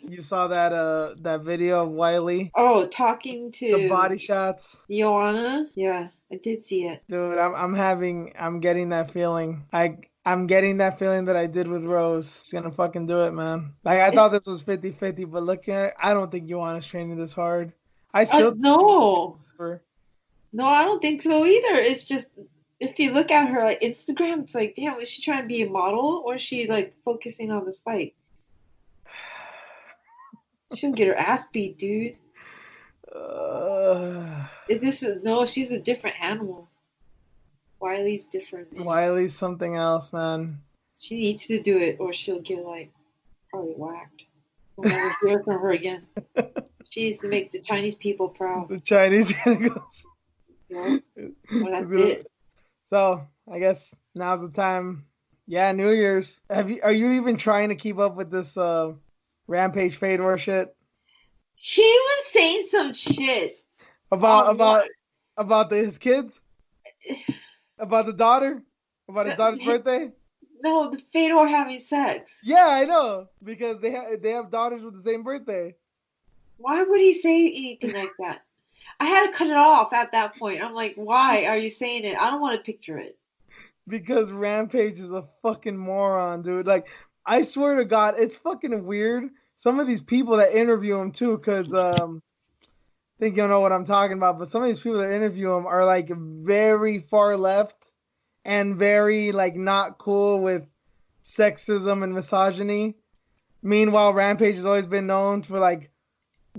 You saw that video of Weili? Oh, talking The to body shots? Joanna? Yeah, I did see it. Dude, I'm getting that feeling. I'm getting that feeling that I did with Rose. She's gonna fucking do it, man. Like I It, thought this was 50-50, but looking at it, I don't think Joanna's training this hard. I still think she's no, over. no, I don't think so either. It's just if you look at her like Instagram, it's like, damn, is she trying to be a model or is she like focusing on this fight? She'll get her ass beat, dude. Uh, If this is no, she's a different animal. Wiley's different, man. Wiley's something else, man. She needs to do it or she'll get like probably whacked. We'll never hear from her again. She needs to make the Chinese people proud. The Chinese gonna go. Yeah. Well, that's it. So I guess now's the time. Yeah, New Year's. Are you even trying to keep up with this Rampage Fedor shit? He was saying some shit. About his kids? About the daughter? About his daughter's birthday? No, the Fedor having sex. Yeah, I know. Because they have daughters with the same birthday. Why would he say anything like that? I had to cut it off at that point. I'm like, why are you saying it? I don't want to picture it. Because Rampage is a fucking moron, dude. Like, I swear to God, it's fucking weird. Some of these people that interview him too, because I think you'll know what I'm talking about. But some of these people that interview him are like very far left and very like not cool with sexism and misogyny. Meanwhile, Rampage has always been known for like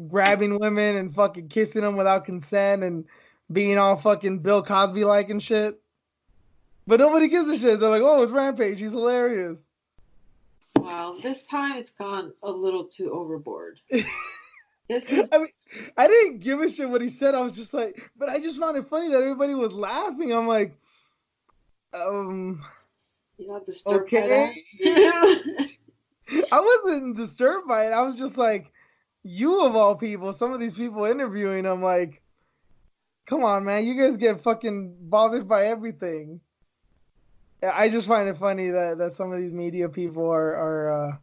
grabbing women and fucking kissing them without consent and being all fucking Bill Cosby like and shit. But nobody gives a shit. They're like, oh, it's Rampage. He's hilarious. Well, this time it's gone a little too overboard. This is. I mean, I didn't give a shit what he said. I was just like, but I just found it funny that everybody was laughing. I'm like, You're not disturbed okay. by that? I wasn't disturbed by it. I was just like, you of all people, some of these people interviewing, I'm like, come on, man. You guys get fucking bothered by everything. I just find it funny that some of these media people are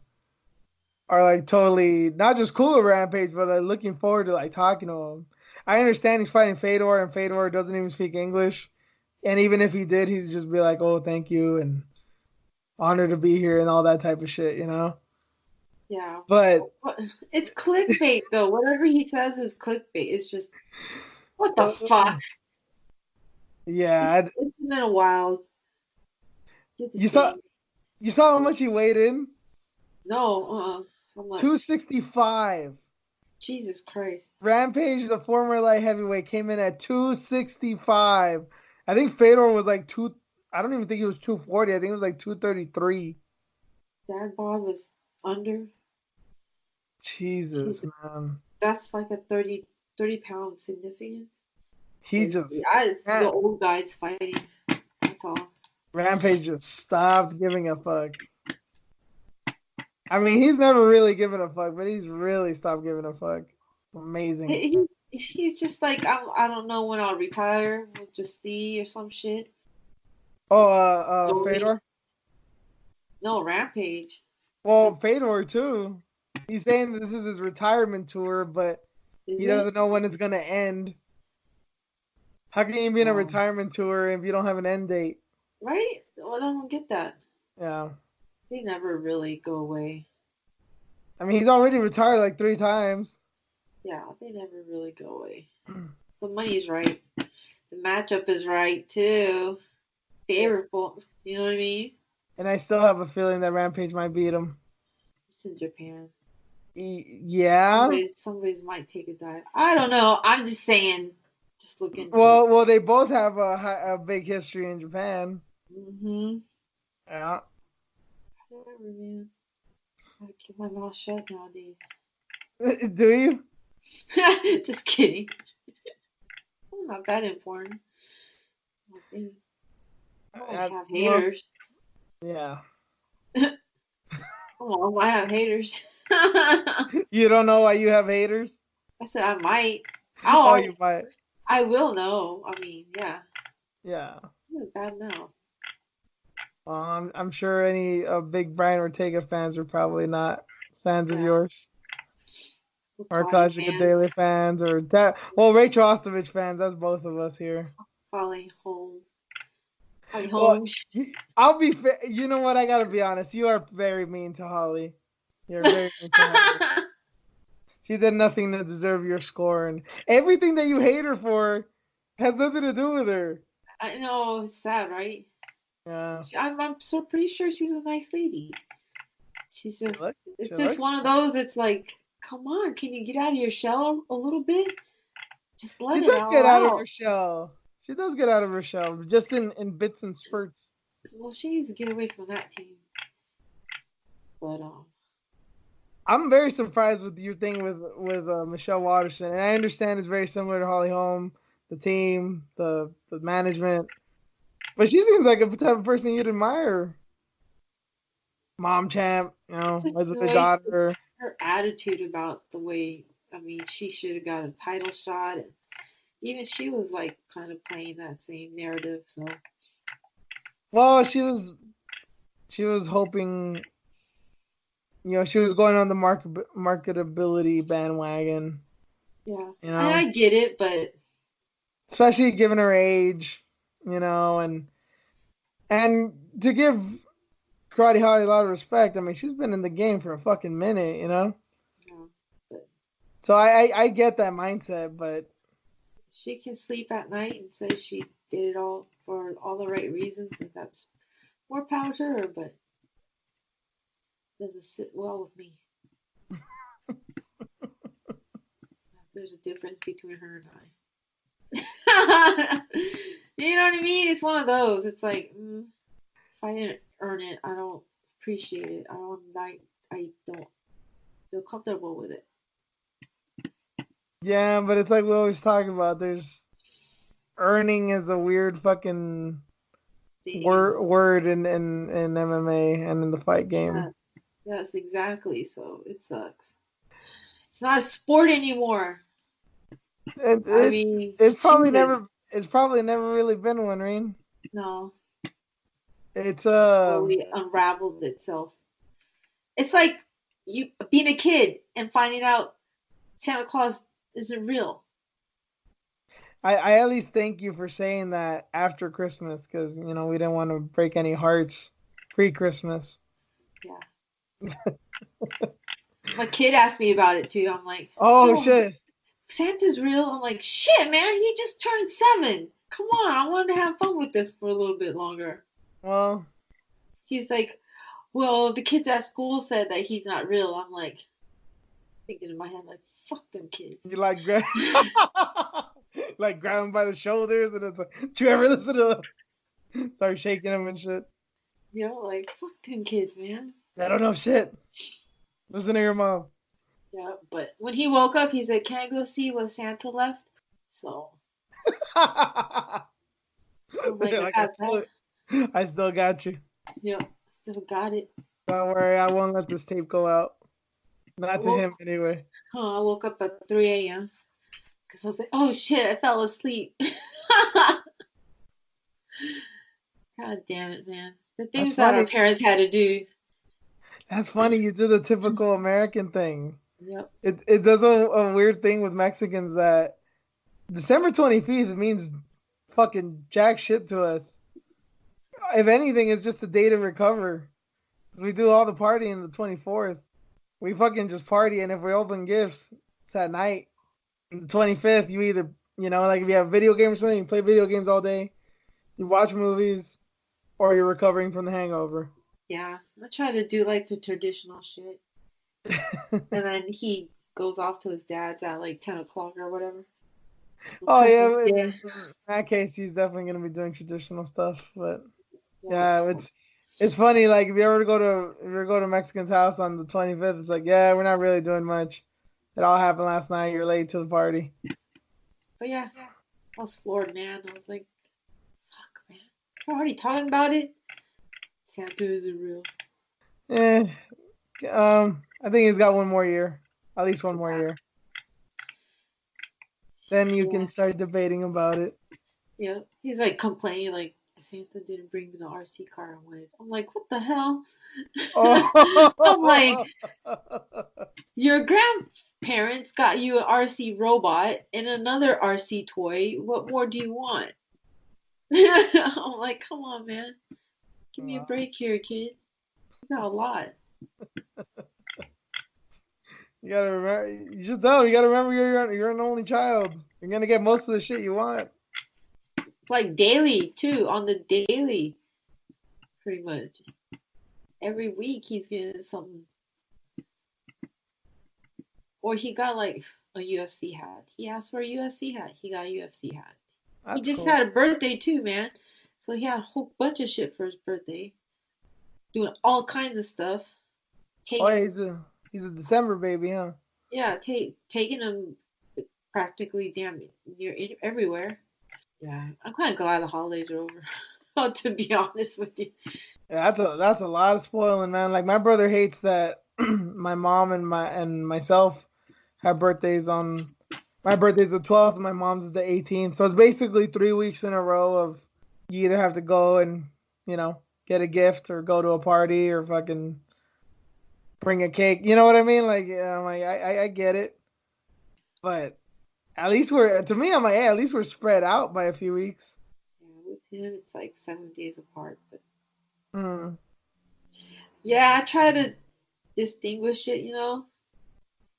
like totally not just cool with Rampage, but like looking forward to like talking to him. I understand he's fighting Fedor, and Fedor doesn't even speak English, and even if he did, he'd just be like, "Oh, thank you," and honored to be here, and all that type of shit, you know. Yeah. But It's clickbait, though. Whatever he says is clickbait. It's just, what the fuck? Yeah, it's been a while. You saw how much he weighed in? No, how much? 265. Jesus Christ. Rampage, the former light heavyweight, came in at 265. I think Fedor was like I don't even think he was 240. I think it was like 233. Dad bod was under. Jesus, man. That's like a 30 pound significance. The old guys fighting. That's all. Rampage just stopped giving a fuck. I mean, he's never really given a fuck, but he's really stopped giving a fuck. Amazing. He's just like, I don't know when I'll retire. We'll just see or some shit. Oh, Fedor? No, Rampage. Well, Fedor too. He's saying this is his retirement tour, but he doesn't know when it's gonna end. How can you be in a retirement tour if you don't have an end date? Right? Well, I don't get that. Yeah. They never really go away. I mean, he's already retired like 3 times. Yeah, they never really go away. The money's right. The matchup is right, too. Favorable. You know what I mean? And I still have a feeling that Rampage might beat him. It's in Japan. Yeah? Somebody's might take a dive. I don't know. I'm just saying. Just look into it. Well, they both have a big history in Japan. Mm-hmm. Yeah. Whatever, man. I keep my mouth shut nowadays. Do you? Just kidding. I'm not that important. I think. Oh, I have Well, haters. yeah. Oh, I have haters. I You don't know why you have haters? said I might. Oh, Oh, you might. I will know. I mean, yeah. Yeah. I'm a bad mouth. Well, I'm sure any Big Brian Ortega fans are probably not fans of Yeah. yours. We're Or Claudia Tasha fans. Daly fans, or well, Rachel Ostovich fans. That's both of us here. Calling home. Calling Well, home. I'll be fair. You know what? I gotta be honest. You are very mean to Holly. You're very mean to Holly. She did nothing to deserve your score, and everything that you hate her for has nothing to do with her. I know, it's sad, right? Yeah, I'm so pretty sure she's a nice lady. She's she just, looks. She it's just looks. one of those. It's like, come on, can you get out of your shell a little bit? Just She let it does all get out of her out. shell. She does get out of her shell, just in bits and spurts. Well, she needs to get away from that team. But I'm very surprised with your thing with Michelle Waterson, and I understand it's very similar to Holly Holm, the team, the management, but she seems like a type of person you'd admire. Mom champ, it's just lives with the her way daughter. her attitude about the way. I mean, she should have got a title shot, and even she was like kind of playing that same narrative. So Well, she was hoping, she was going on the marketability bandwagon, yeah, you and know, I get it, but especially given her age, and to give Karate Holly a lot of respect. I mean, she's been in the game for a fucking minute. no, but So I get that mindset, but she can sleep at night and say she did it all for all the right reasons, and that's more power to her. But it doesn't sit well with me. There's a difference between her and I. You know what I mean? It's one of those. It's like if I didn't earn it, I don't appreciate it. I don't feel comfortable with it. yeah, but it's like we always talk about. There's earning is a weird fucking Thing. word in MMA and in the fight game. Yes, yes, exactly. So it sucks. It's not a sport anymore. It, I it mean, it's probably Jesus, never really been one, Reen. no. It's Just slowly unraveled itself. It's like you being a kid and finding out Santa Claus isn't real. I at least thank you for saying that after Christmas because we didn't want to break any hearts pre-Christmas. Yeah. My kid asked me about it too. I'm like, Oh yo, shit! Santa's real. I'm like, shit, man, he just turned 7. Come on, I wanted to have fun with this for a little bit longer. Well, He's like, well, the kids at school said that he's not real. I'm like, thinking in my head, like, fuck them kids. you like like grab him by the shoulders and it's like, do you ever listen to start shaking him and shit? You know, like, fuck them kids, man. I don't know shit. Listen to your mom. Yeah, but when he woke up, he said, can I go see what Santa left? So I'm like, I Like got that. I still got you. Yep, still got it. Don't worry, I won't let this tape go out. I Not to woke, him anyway. I woke up at 3 a.m. because I was like, oh shit, I fell asleep. God damn it, man. The That's things that our funny. parents had to do. That's funny. You do the typical American thing. Yep. It does a weird thing with Mexicans that December 25th means fucking jack shit to us. If anything, it's just a day to recover. Because we do all the partying the 24th. We fucking just party, and if we open gifts, it's at night. And the 25th, you either, like if you have video games or something, you play video games all day, you watch movies, or you're recovering from the hangover. Yeah. I try to do like the traditional shit. And then he goes off to his dad's at like 10 o'clock or whatever. On Oh Christmas yeah, Day. in that case, he's definitely gonna be doing traditional stuff. But Yeah. yeah, it's funny. Like if you ever go to Mexican's house on the 25th, it's like, yeah, we're not really doing much. It all happened last night. You're late to the party. But yeah, I was floored, man. I was like, fuck, man. We're already talking about it. Santa isn't real. Eh, I think he's got one more year. At least one more year. Then you can start debating about it. Yeah, he's like complaining, like Santa didn't bring me the RC car I wanted. I'm like, what the hell? I'm like, your grandparents got you an RC robot and another RC toy. What more do you want? I'm like, come on, man. Give me a break here, kid. You got a lot. You gotta remember. You just know. You gotta remember you're an only child. You're gonna get most of the shit you want. It's like daily too, on the daily, pretty much. Every week he's getting something. Or he got like a UFC hat. He asked for a UFC hat. He got a UFC hat. He just had a birthday too, man. So he had a whole bunch of shit for his birthday. Doing all kinds of stuff. He's a December baby, huh? Yeah, taking him practically damn near everywhere. Yeah, I'm kind of glad the holidays are over. Oh, to be honest with you. Yeah, that's a lot of spoiling, man. Like my brother hates that my mom and myself have birthdays on. My birthday's the 12th, and my mom's is the 18th. So it's basically 3 weeks in a row of you either have to go and get a gift or go to a party or fucking bring a cake. You know what I mean? Like, I'm like, I get it, but at least I'm like, hey, at least we're spread out by a few weeks. Yeah, with him, it's like 7 days apart. But yeah, I try to distinguish it,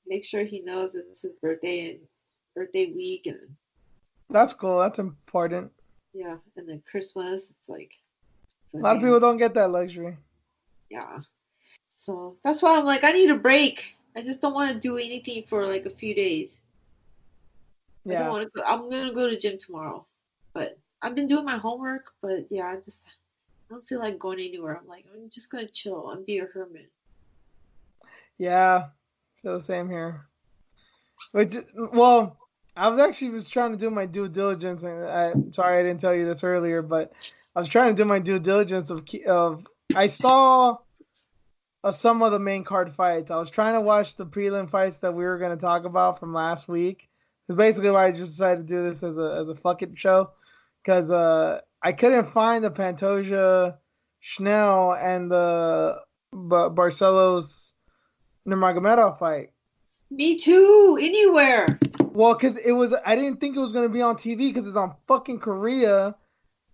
make sure he knows it's his birthday and birthday week, and that's cool. That's important. Yeah, and then Christmas, it's like a lot of people don't get that luxury. Yeah, so that's why I'm like, I need a break. I just don't want to do anything for like a few days. Yeah. I don't want to go. I'm gonna go to the gym tomorrow, but I've been doing my homework. But yeah, I don't feel like going anywhere. I'm like, I'm just gonna chill and be a hermit. Yeah, feel the same here. Well, I was trying to do my due diligence, and sorry I didn't tell you this earlier, but I was trying to do my due diligence of I saw some of the main card fights. I was trying to watch the prelim fights that we were going to talk about from last week. That's basically why I just decided to do this as a fuck it show, because I couldn't find the Pantoja, Schnell, and the Barcelos Nurmagomedov fight. Me too. Anywhere. Well, because I didn't think it was going to be on TV because it's on fucking Korea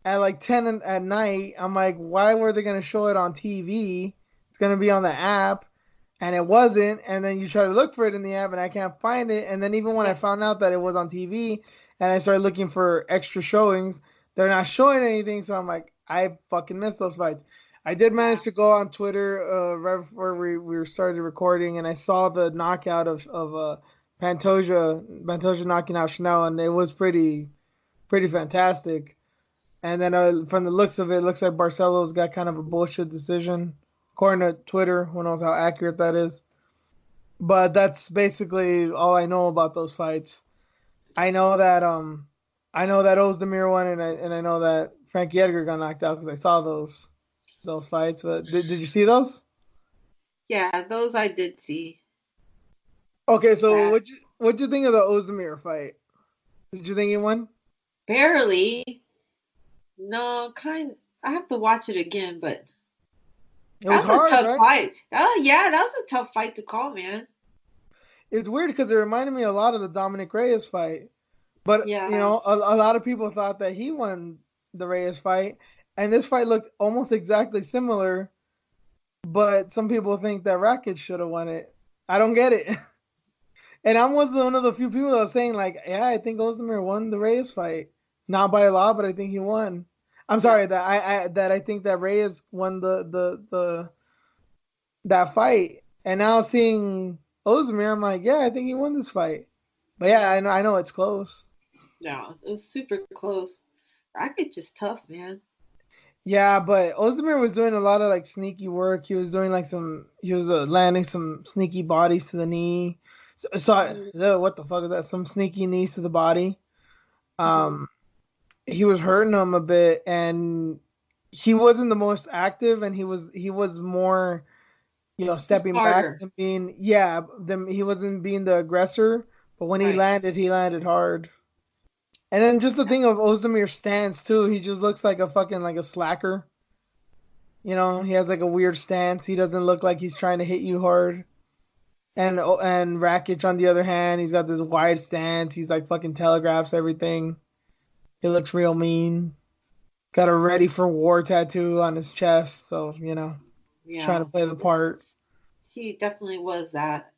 at like 10 at night. I'm like, why were they going to show it on TV? It's going to be on the app. And it wasn't. And then you try to look for it in the app and I can't find it. And then even when I found out that it was on TV and I started looking for extra showings, they're not showing anything. So I'm like, I fucking missed those fights. I did manage to go on Twitter right before we started recording, and I saw the knockout of Pantoja knocking out Schnell, and it was pretty fantastic. And then from the looks of it, looks like Barcelo's got kind of a bullshit decision, according to Twitter. Who knows how accurate that is? But that's basically all I know about those fights. I know that Ozdemir won, and I know that Frankie Edgar got knocked out because I saw those fights. But did you see those? Yeah, those I did see. Okay, so what'd you think of the Ozdemir fight? Did you think he won? Barely. No, I have to watch it again, but it was hard, a tough fight. That was a tough fight to call, man. It's weird because it reminded me a lot of the Dominic Reyes fight. But, a lot of people thought that he won the Reyes fight. And this fight looked almost exactly similar. But some people think that Rakic should have won it. I don't get it. And I was one of the few people that was saying, like, yeah, I think Ozdemir won the Reyes fight. Not by a lot, but I think he won. I'm sorry that I think that Reyes won that fight. And now seeing Ozdemir, I'm like, yeah, I think he won this fight. But yeah, I know it's close. Yeah, it was super close. Rakic is tough, man. Yeah, but Ozdemir was doing a lot of like sneaky work. He was doing like he was landing some sneaky bodies to the knee, What the fuck is that? Some sneaky knees to the body. Mm-hmm. Um, he was hurting him a bit, and he wasn't the most active, and he was more, stepping back Smarter. and being, yeah, he wasn't being the aggressor, but when Right. he landed hard. And then just the Yeah. thing of Ozdemir's stance too, he just looks like a fucking like a slacker. He has like a weird stance. He doesn't look like he's trying to hit you hard. And Rakic on the other hand, he's got this wide stance. He's like fucking telegraphs everything. He looks real mean. Got a ready for war tattoo on his chest, so he's trying Yeah. to play the part. He definitely was that.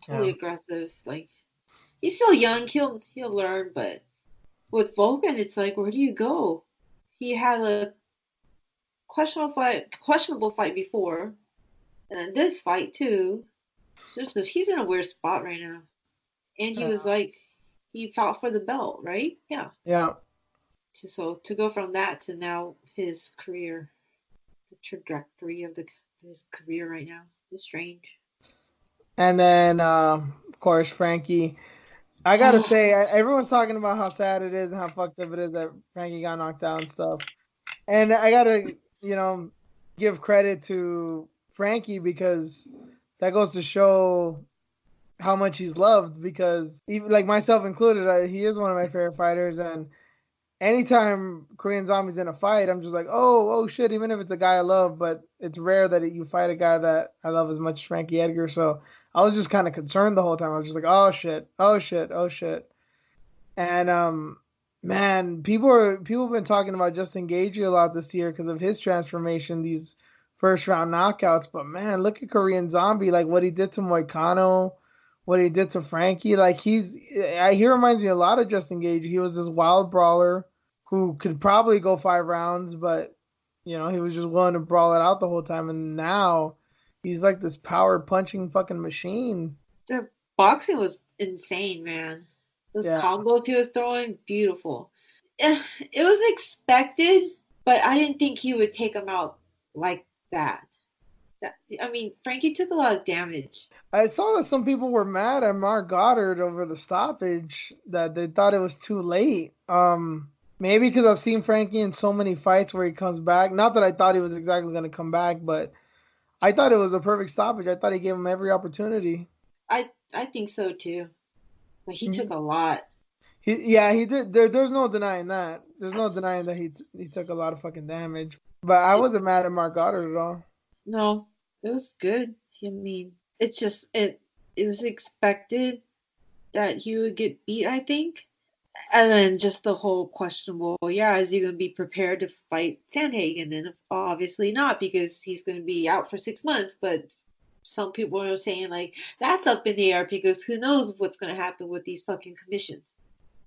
Totally Yeah. aggressive. Like he's still young. He'll learn. But with Vulcan, it's like, where do you go? He had a questionable fight before, and then this fight too. Just he's in a weird spot right now. And he was like, he fought for the belt, right? Yeah. Yeah. So to go from that to now his career, the trajectory of his career right now is strange. And then of course Frankie. I gotta Oh, say, everyone's talking about how sad it is and how fucked up it is that Frankie got knocked out and stuff. And I gotta, give credit to Frankie because that goes to show how much he's loved. Because even like myself included, he is one of my favorite fighters. And anytime Korean Zombie's in a fight, I'm just like, oh shit. Even if it's a guy I love, but it's rare that you fight a guy that I love as much as Frankie Edgar. So I was just kind of concerned the whole time. I was just like, oh shit, oh shit, oh shit. And man, people have been talking about Justin Gaethje a lot this year because of his transformation, these first round knockouts. But man, look at Korean Zombie, like what he did to Moicano, what he did to Frankie. Like he reminds me a lot of Justin Gaethje. He was this wild brawler who could probably go 5 rounds, but he was just willing to brawl it out the whole time. And now he's like this power punching fucking machine. their boxing was insane, man. Those Yeah. combos he was throwing, beautiful. It was expected, but I didn't think he would take him out like that. I mean, Frankie took a lot of damage. I saw that some people were mad at Mark Goddard over the stoppage, that they thought it was too late. Maybe because I've seen Frankie in so many fights where he comes back. Not that I thought he was exactly going to come back, but I thought it was a perfect stoppage. I thought he gave him every opportunity. I think so too. But he took Mhm. a lot. Yeah, he did. There's no denying that. There's no denying that he took a lot of fucking damage. But I It, wasn't mad at Mark Goddard at all. no, it was good. I mean, it's just it was expected that he would get beat, I think. And then just the whole questionable, yeah, is he going to be prepared to fight Sandhagen? And obviously not, because he's going to be out for 6 months. But some people are saying, like, that's up in the air because who knows what's going to happen with these fucking commissions.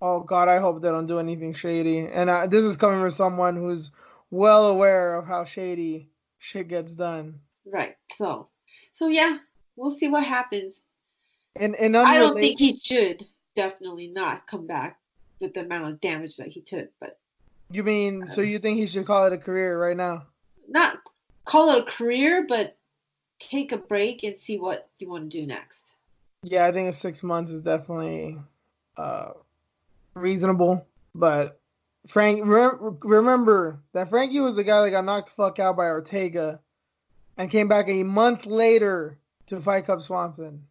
Oh God, I hope they don't do anything shady. And this is coming from someone who's well aware of how shady shit gets done. Right. So yeah, we'll see what happens. And I don't unrelated, think he should definitely not come back with the amount of damage that he took, but you mean so um, you think he should call it a career right now? not call it a career, but take a break and see what you want to do next. Yeah, I think 6 months is definitely uh, reasonable. But remember that Frankie was the guy that got knocked the fuck out by Ortega and came back a month later to fight Cub Swanson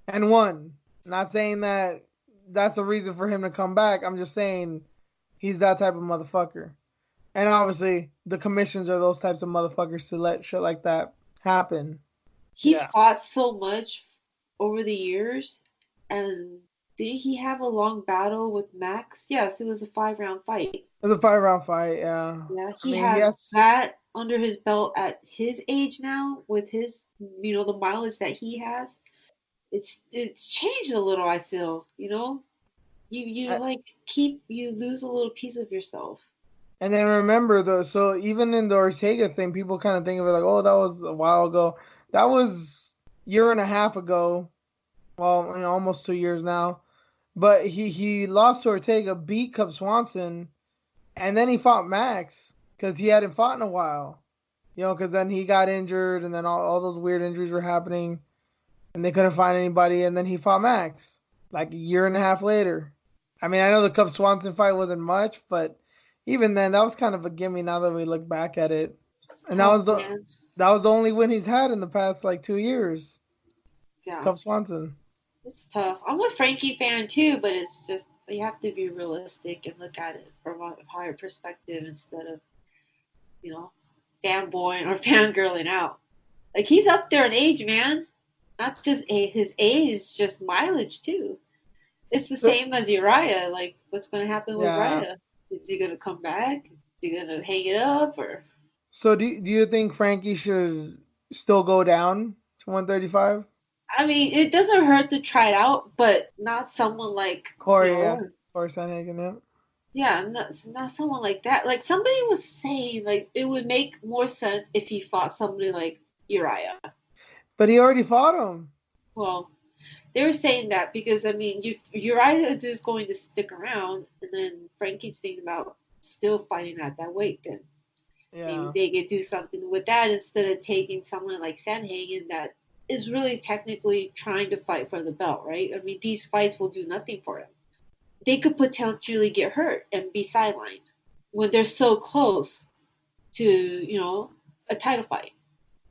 and won. Not saying that that's a reason for him to come back. I'm just saying he's that type of motherfucker. And obviously, the commissions are those types of motherfuckers to let shit like that happen. He's Yeah. fought so much over the years, and did he have a long battle with Max? Yes, it was a 5 round fight. It was a 5 round fight, yeah. Yeah, I he mean, has yes. that under his belt at his age now with his, the mileage that he has. It's changed a little, I feel, you like keep you lose a little piece of yourself. And then remember, though, so even in the Ortega thing, people kind of think of it like, oh, that was a while ago. That was year and a half ago. Well, almost 2 years now. But he lost to Ortega, beat Cub Swanson, and then he fought Max because he hadn't fought in a while. Because then he got injured, and then all those weird injuries were happening. and they couldn't find anybody, and then he fought Max like a year and a half later. I mean, I know the Cub Swanson fight wasn't much, but even then, that was kind of a gimme. Now that we look back at it, It's and tough, man. that was the only win he's had in the past like 2 years. It's Yeah, Cub Swanson. it's tough. I'm a Frankie fan too, but it's just you have to be realistic and look at it from a higher perspective instead of you know fanboying or fangirling out. Like he's up there in age, man. Not just his age, just mileage too. It's the So, same as Uriah. Like, what's going to happen with yeah. Uriah? Is he going to come back? Is he going to hang it up? Or So do you think Frankie should still go down to 135? I mean, it doesn't hurt to try it out, but not someone like Corey, yeah. Corey Sandhagen, yeah. yeah, not someone like that. Like somebody was saying, like it would make more sense if he fought somebody like Uriah. But he already fought him. Well, they were saying that because I mean, Uriah is just going to stick around, and then Frankie's thinking about still fighting at that weight. Then maybe Yeah. they could do something with that instead of taking someone like Sandhagen that is really technically trying to fight for the belt, right? I mean, these fights will do nothing for him. They could potentially get hurt and be sidelined when they're so close to, a title fight.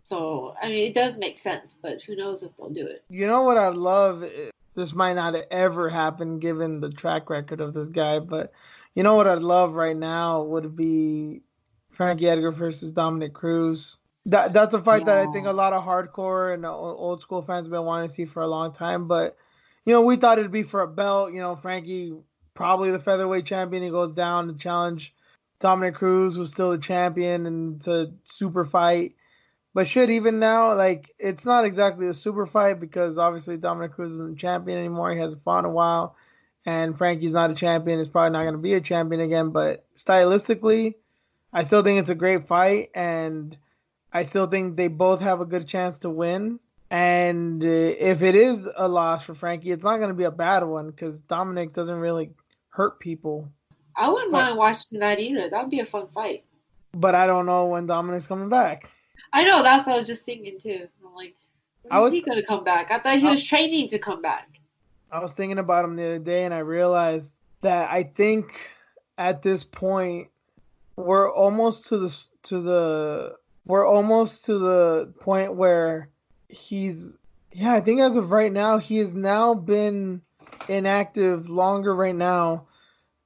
So, I mean, it does make sense, but who knows if they'll do it. You know what I'd love? This might not ever happen given the track record of this guy, but you know what I'd love right now would be Frankie Edgar versus Dominic Cruz. That's a fight that I think Yeah. a lot of hardcore and old school fans have been wanting to see for a long time. But we thought it'd be for a belt. Frankie probably the featherweight champion. He goes down to challenge Dominic Cruz, who's still the champion, and it's a super fight. But shit, even now, like it's not exactly a super fight because obviously Dominic Cruz isn't champion anymore. He hasn't fought in a while, and Frankie's not a champion. He's probably not going to be a champion again. But stylistically, I still think it's a great fight, and I still think they both have a good chance to win. And if it is a loss for Frankie, it's not going to be a bad one because Dominic doesn't really hurt people. I wouldn't But mind watching that either. That would be a fun fight. but I don't know when Dominic's coming back. I know, that's what I was just thinking too. I'm like, when I is was he going to come back? I thought he I, was training to come back. I was thinking about him the other day, and I realized that I think at this point we're almost to the point where he's yeah, I think as of right now he has now been inactive longer right now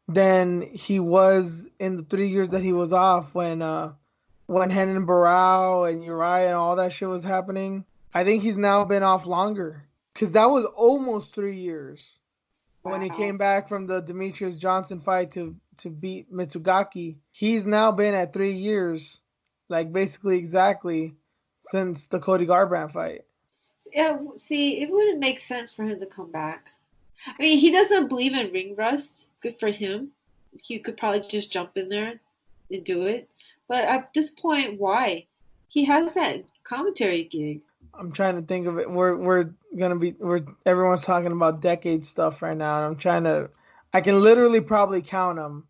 than he was in the 3 years that he was off when Henan Barao and Uriah and all that shit was happening. I think he's now been off longer because that was almost 3 years when he Wow. came back from the Demetrius Johnson fight to beat Mitsugaki. He's now been at 3 years, like basically exactly since the Cody Garbrandt fight. Yeah, see, it wouldn't make sense for him to come back. I mean, he doesn't believe in ring rust. Good for him. He could probably just jump in there and do it. But at this point, why? He has that commentary gig. I'm trying to think of it. We're everyone's talking about decade stuff right now, and I can literally probably count them.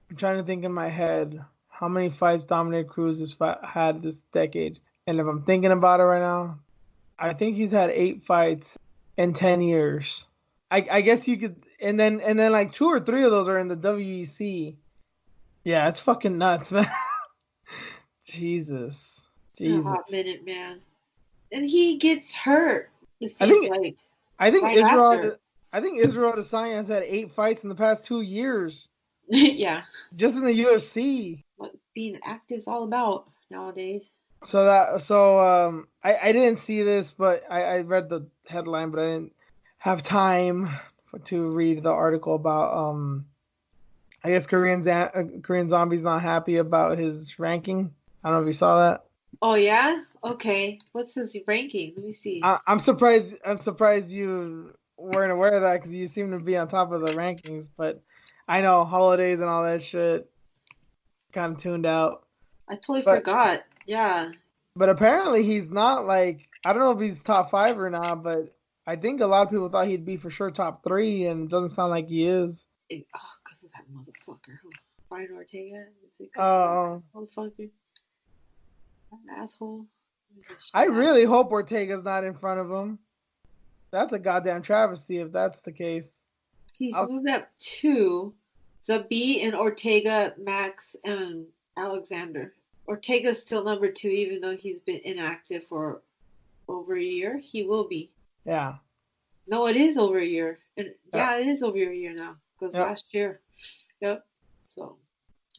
I'm trying to think in my head how many fights Dominic Cruz has had this decade, and if I'm thinking about it right now, I think he's had 8 fights in 10 years. I guess you could, and then like 2 or 3 of those are in the WEC. Yeah, it's fucking nuts, man. Jesus, It's been a hot Jesus. minute, man. And he gets hurt. It I seems think like I think right after. Israel Adesanya has had 8 fights in the past 2 years, Yeah, just in the UFC. what being active is all about nowadays. I didn't see this, but I read the headline, but I didn't have time to read the article about I guess Korean Zombie's not happy about his ranking. I don't know if you saw that. Oh yeah? Okay. What's his ranking? Let me see. I'm surprised. I'm surprised you weren't aware of that because you seem to be on top of the rankings. But I know holidays and all that shit kind of tuned out. I totally But forgot. Yeah. but apparently he's not like I don't know if he's top 5 or not. But I think a lot of people thought he'd be for sure top 3, and it doesn't sound like he is. Oh, because of that motherfucker. Brian Ortega? Is it because of that Oh, motherfucker? That asshole? He's a I shit really asshole. hope Ortega's not in front of him. That's a goddamn travesty if that's the case. He's moved up 2. Zabit and Ortega, Max, and Alexander. Ortega's still number 2, even though he's been inactive for over a year. He will be. Yeah. No, it is over a year. And yeah, it is over a year now. Because last year. Yep. So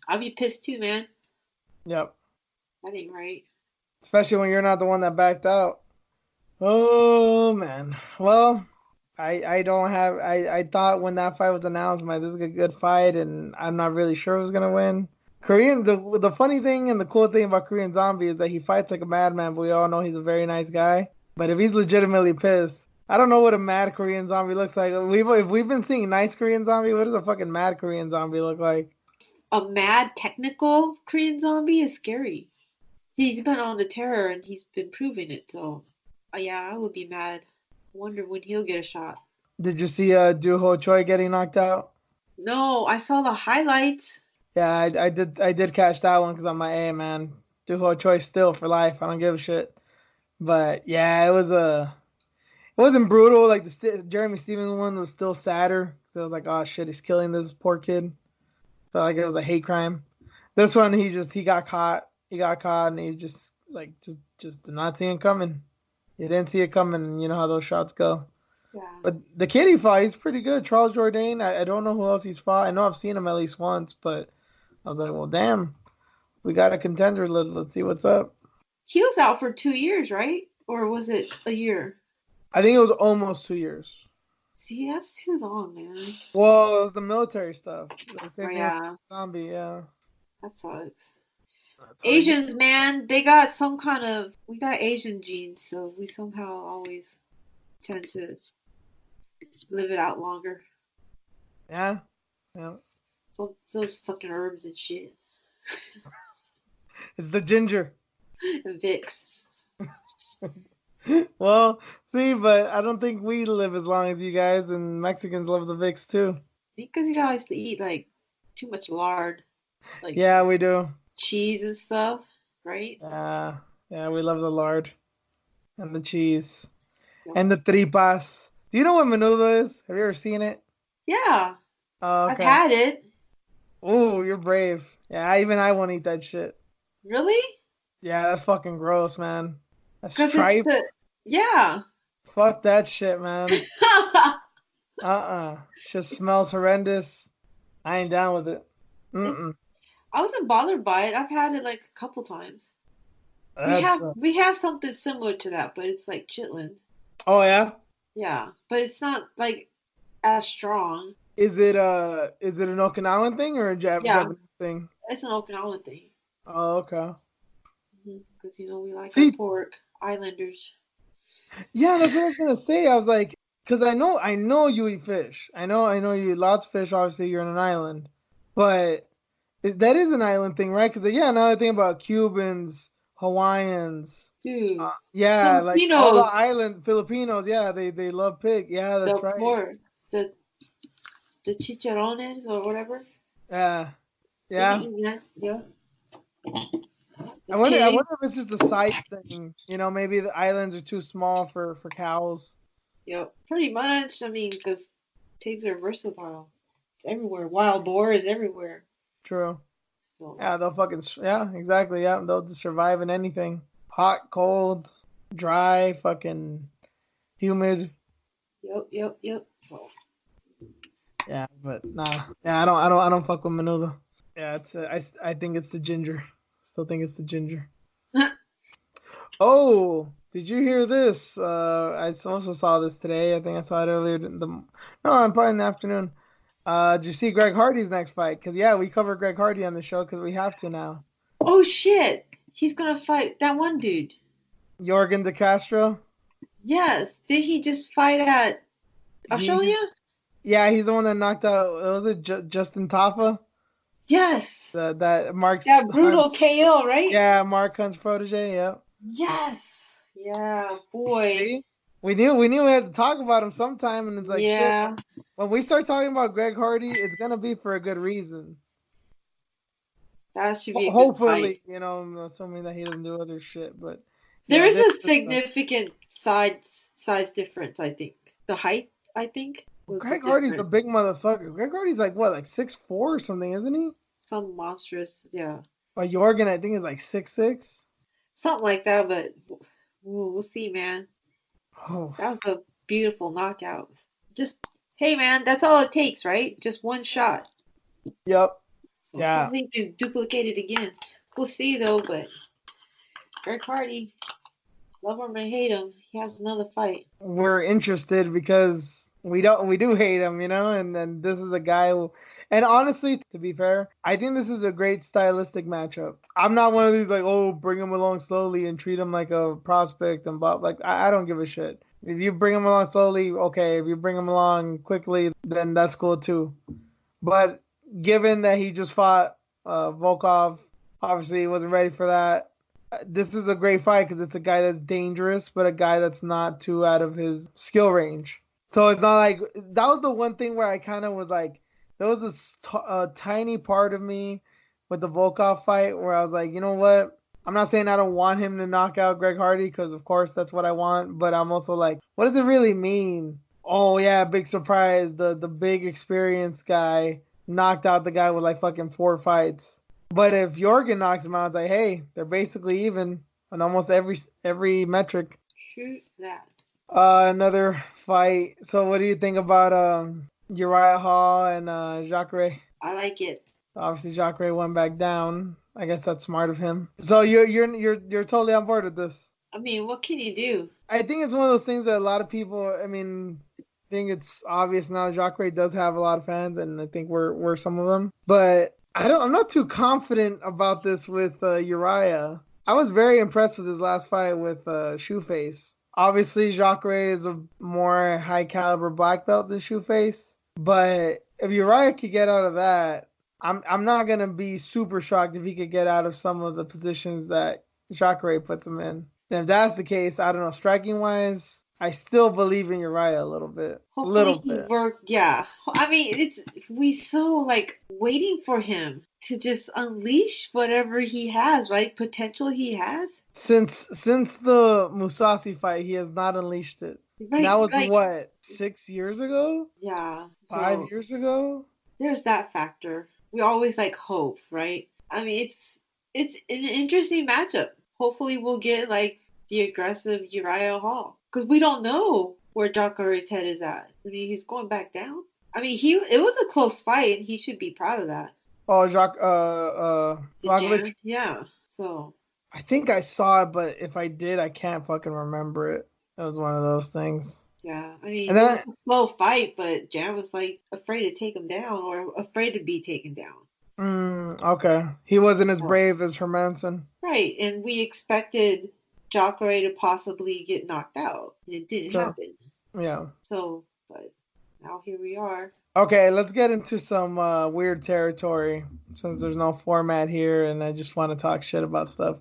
I'll be pissed too, man. Yep. That ain't right. Especially when you're not the one that backed out. Oh man. Well, I don't have I thought when that fight was announced, this is a good fight, and I'm not really sure who's gonna win. Korean, the funny thing and the cool thing about Korean Zombie is that he fights like a madman, but we all know he's a very nice guy. But if he's legitimately pissed, I don't know what a mad Korean Zombie looks like. If we've been seeing nice Korean Zombie, what does a fucking mad Korean Zombie look like? A mad technical Korean Zombie is scary. He's been on the terror and he's been proving it. So, yeah, I would be mad. I wonder when he'll get a shot. Did you see Doo-ho Choi getting knocked out? No, I saw the highlights. Yeah, I did catch that one because I'm like, hey man, Doo-ho Choi still for life. I don't give a shit. But yeah, it wasn't brutal. Like the Jeremy Stevens one was still sadder. So I was like, oh shit, he's killing this poor kid. Felt like it was a hate crime. This one, he got caught. He got caught, and he just did not see it coming. He didn't see it coming, and you know how those shots go. Yeah. But the kid he fought, he's pretty good. Charles Jourdain, I don't know who else he's fought. I know I've seen him at least once, but I was like, well, damn, we got a contender. Let's see what's up. He was out for 2 years, right? Or was it a year? I think it was almost 2 years. See, that's too long, man. Well, it was the military stuff. The same Zombie, yeah. That sucks. Asians, man, they got we got Asian genes, so we somehow always tend to live it out longer. Yeah. Yeah. So those fucking herbs and shit. It's the ginger. And Vicks. Well, see, but I don't think we live as long as you guys, and Mexicans love the Vicks too. Because you guys eat like too much lard. Like yeah, we do. Cheese and stuff, right? Yeah, we love the lard and the cheese and the tripas. Do you know what menudo is? Have you ever seen it? Yeah. Oh, okay. I've had it. Oh, you're brave. Yeah, I won't eat that shit. Really? Yeah, that's fucking gross, man. That's tripe. Yeah. Fuck that shit, man. Just smells horrendous. I ain't down with it. I wasn't bothered by it. I've had it like a couple times. We have something similar to that, but it's like chitlins. Oh yeah? Yeah, but it's not like as strong. Is it an Okinawan thing or a Japanese thing? It's an Okinawan thing. Oh, okay. Because we like our pork, Islanders. Yeah, that's what I was gonna say. I was like, because I know you eat fish. I know you eat lots of fish. Obviously, you're in an island, but that is an island thing, right? Because now I think about Cubans, Hawaiians, dude. Yeah, Filipinos. Like all the island Filipinos. Yeah, they love pig. Yeah, that's right. More the chicharrones or whatever. Yeah. Yeah. I wonder if it's just a size thing. Maybe the islands are too small for cows. Yep, pretty much. I mean, because pigs are versatile. It's everywhere. Wild boar is everywhere. True. So. Yeah, exactly. Yeah, they'll just survive in anything. Hot, cold, dry, fucking humid. Yep. Oh. Yeah, but nah. Yeah, I don't fuck with menudo. Yeah, I think it's the ginger. Still think it's the ginger. Oh, did you hear this? I also saw this today. I think I saw it earlier. Probably in the afternoon. Did you see Greg Hardy's next fight? Because we cover Greg Hardy on the show because we have to now. Oh shit! He's gonna fight that one dude. Jorgen De Castro. Yes. Did he just fight at Australia? Yeah, he's the one that knocked out. Was it Justin Tafa? Yes. That brutal Hunt's, KO, right? Yeah, Mark Hunt's protege. Yeah. Yes. Yeah, boy. See? We knew we had to talk about him sometime, and it's like, shit. When we start talking about Greg Hardy, it's gonna be for a good reason. That should be hopefully, assuming that he doesn't do other shit. But there is a significant size difference, I think. the height, I think, was Greg Hardy's a different. big motherfucker. Greg Hardy's like what, like 6'4" or something, isn't he? Some monstrous, yeah. Like Jorgen, I think is like 6'6". Something like that, but we'll see, man. Oh, That was a beautiful knockout. Just, hey, man, that's all it takes, right? Just one shot. yep, So yeah. hopefully you can duplicate it again. We'll see, though, but Greg Hardy, love him or hate him, he has another fight. We're interested because we do hate him, you know, and then this is a guy who, and honestly, to be fair, I think this is a great stylistic matchup. I'm not one of these like, oh, bring him along slowly and treat him like a prospect and blah. Like I don't give a shit. If you bring him along slowly, okay. If you bring him along quickly, then that's cool too. But given that he just fought Volkov, obviously he wasn't ready for that. This is a great fight because it's a guy that's dangerous, but a guy that's not too out of his skill range. So it's not like that was the one thing where I kind of was like, there was a tiny part of me with the Volkov fight where I was like, you know what? I'm not saying I don't want him to knock out Greg Hardy because of course that's what I want, but I'm also like, what does it really mean? Oh yeah, big surprise! The big experienced guy knocked out the guy with like fucking 4 fights. But if Jorgen knocks him out, it's like, hey, they're basically even on almost every metric. Shoot that. Another fight. So, what do you think about Uriah Hall and Jacare? I like it. Obviously, Jacare went back down. I guess that's smart of him. So you're totally on board with this. I mean, what can you do? I think it's one of those things that a lot of people. I mean, I think it's obvious now. Jacare does have a lot of fans, and I think we're some of them. But I'm not too confident about this with Uriah. I was very impressed with his last fight with Shoeface. Obviously, Jacare is a more high caliber black belt than Shoeface, but if Uriah could get out of that, I'm not gonna be super shocked if he could get out of some of the positions that Jacare puts him in. And if that's the case, I don't know. Striking wise, I still believe in Uriah a little bit. A Hopefully little he bit. worked. Yeah. I mean, we so like waiting for him to just unleash whatever he has, right? Potential he has. Since the Musasi fight, he has not unleashed it. And that Right. was Like, what, 6 years ago? yeah. 5 So years ago? there's that factor. We always like hope, right? I mean, it's an interesting matchup. Hopefully we'll get like the aggressive Uriah Hall because we don't know where Jacare's head is at. I mean, he's going back down. I mean, it was a close fight, and he should be proud of that. Oh, The Roglic. jam, yeah. So I think I saw it, but if I did, I can't fucking remember it. It was one of those things. yeah, I mean, And it then, was a slow fight, but Jam was like afraid to take him down or afraid to be taken down. okay, he wasn't as So, brave as Hermanson. right, and we expected Jacare to possibly get knocked out, and it didn't Sure. happen. Yeah. So, but now here we are. Okay, let's get into some weird territory since there's no format here, and I just want to talk shit about stuff.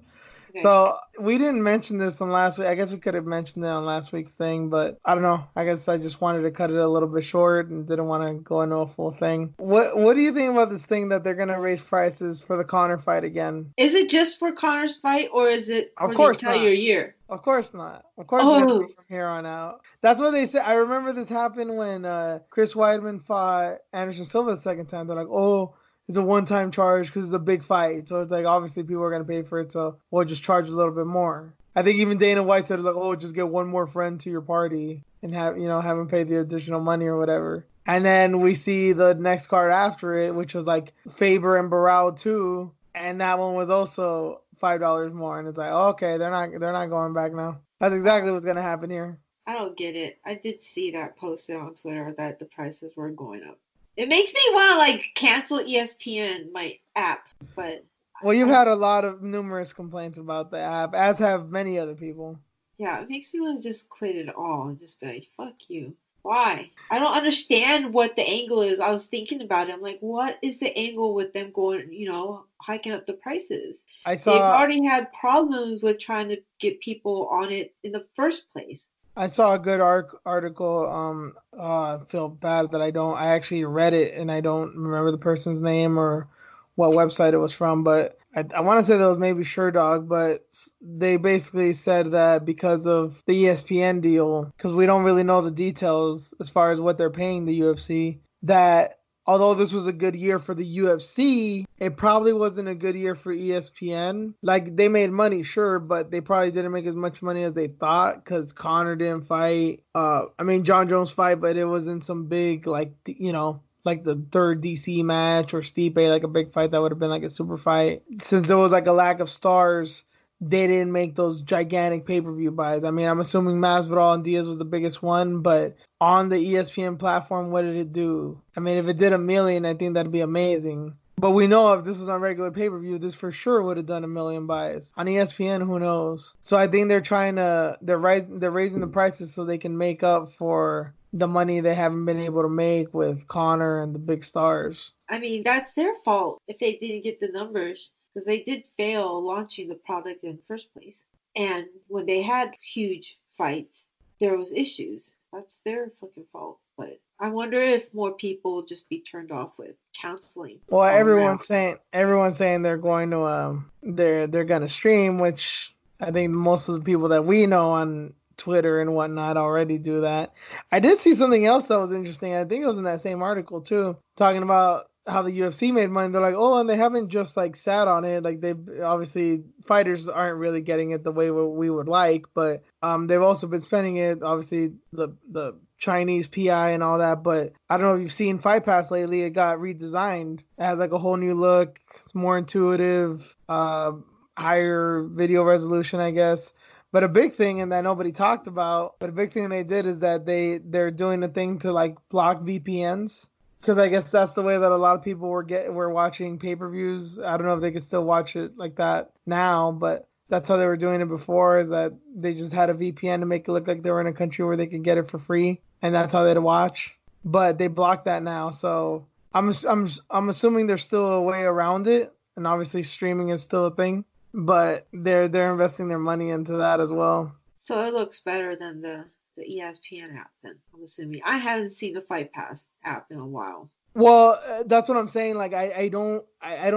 Okay. So we didn't mention this on last week. I guess we could have mentioned it on last week's thing, but I don't know. I guess I just wanted to cut it a little bit short and didn't want to go into a full thing. What do you think about this thing that they're gonna raise prices for the Connor fight again? Is it just for Connor's fight, or is it Of for the course entire not. year? Of course not. Of course it's gonna be Oh, from here on out. That's what they said. I remember this happened when Chris Weidman fought Anderson Silva the second time. They're like, oh, it's a one-time charge because it's a big fight. So it's like obviously people are gonna pay for it, so we'll just charge a little bit more. I think even Dana White said like, oh, just get one more friend to your party and have him pay the additional money or whatever. And then we see the next card after it, which was like Faber and Barao too, and that one was also $5 more. And it's like, oh, okay, they're not going back now. That's exactly what's gonna happen here. I don't get it. I did see that posted on Twitter that the prices were going up. It makes me want to like cancel ESPN, my app, but Well, you've had a lot of numerous complaints about the app, as have many other people. yeah, it makes me want to just quit it all and just be like, fuck you. Why? I don't understand what the angle is. I was thinking about it. I'm like, what is the angle with them going, hiking up the prices? I They've saw already had problems with trying to get people on it in the first place. I saw a good article. I feel bad that I actually read it and I don't remember the person's name or what website it was from, but I want to say that was maybe SureDog, but they basically said that because of the ESPN deal, because we don't really know the details as far as what they're paying the UFC, that although this was a good year for the UFC, it probably wasn't a good year for ESPN. Like they made money, sure, but they probably didn't make as much money as they thought because Conor didn't fight. I mean, John Jones fight, but it wasn't some big like like the third DC match or Stipe, like a big fight that would have been like a super fight. Since there was like a lack of stars, they didn't make those gigantic pay-per-view buys. I mean, I'm assuming Masvidal and Diaz was the biggest one, but on the ESPN platform, what did it do? I mean, if it did 1 million, I think that'd be amazing. But we know if this was on regular pay-per-view, this for sure would have done 1 million buys. On ESPN, who knows? So I think they're raising the prices so they can make up for the money they haven't been able to make with Conor and the big stars. I mean, that's their fault if they didn't get the numbers because they did fail launching the product in the first place. And when they had huge fights, there was issues. That's their fucking fault. But I wonder if more people will just be turned off with counseling. Well, everyone's saying they're going to they're gonna stream, which I think most of the people that we know on Twitter and whatnot already do that. I did see something else that was interesting. I think it was in that same article too, talking about how the UFC made money. They're like, oh, and they haven't just like sat on it. Like they obviously fighters aren't really getting it the way we would like, but they've also been spending it. Obviously the Chinese PI and all that, but I don't know if you've seen Fight Pass lately. It got redesigned. It has like a whole new look. It's more intuitive, higher video resolution, I guess. But a big thing, and that nobody talked about, but a big thing they did is that they're doing a thing to like block VPNs because I guess that's the way that a lot of people were watching pay-per-views. I don't know if they could still watch it like that now, but that's how they were doing it before. Is that they just had a VPN to make it look like they were in a country where they could get it for free, and that's how they'd watch. But they blocked that now, so I'm assuming there's still a way around it, and obviously streaming is still a thing. But they're investing their money into that as well. So it looks better than the ESPN app. Then I'm assuming I haven't seen the Fight Pass app in a while. Well, that's what I'm saying. Like I don't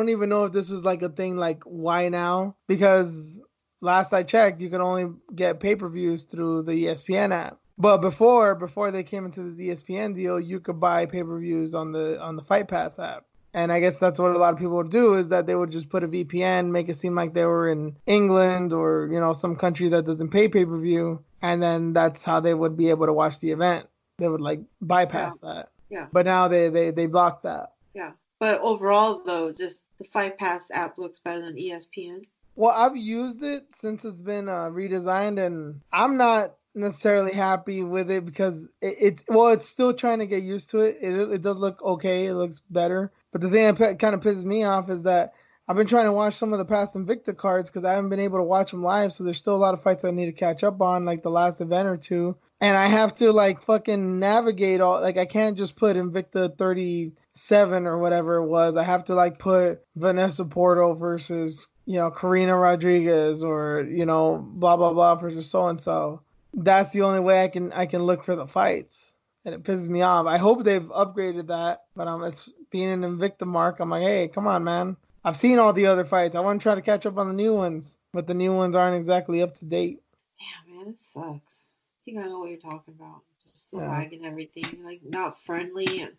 even know if this was like a thing. Like why now? Because last I checked, you could only get pay-per-views through the ESPN app. But before they came into this ESPN deal, you could buy pay-per-views on the Fight Pass app. And I guess that's what a lot of people would do is that they would just put a VPN, make it seem like they were in England or, some country that doesn't pay pay-per-view. And then that's how they would be able to watch the event. They would like bypass that. Yeah. But now they blocked that. Yeah. But overall, though, just the Fight Pass app looks better than ESPN. Well, I've used it since it's been redesigned, and I'm not necessarily happy with it because it's still trying to get used to it. It does look okay. It looks better. But the thing that kind of pisses me off is that I've been trying to watch some of the past Invicta cards because I haven't been able to watch them live. So there's still a lot of fights I need to catch up on, like the last event or two. And I have to like fucking navigate all. Like I can't just put Invicta 37 or whatever it was. I have to like put Vanessa Porto versus Karina Rodriguez or blah blah blah versus so and so. That's the only way I can look for the fights. And it pisses me off. I hope they've upgraded that, but it's being an Invicta mark. I'm like, hey, come on, man. I've seen all the other fights. I want to try to catch up on the new ones, but the new ones aren't exactly up to date. Yeah, man, it sucks. I think I know what you're talking about. Just the lag and everything, like not friendly, and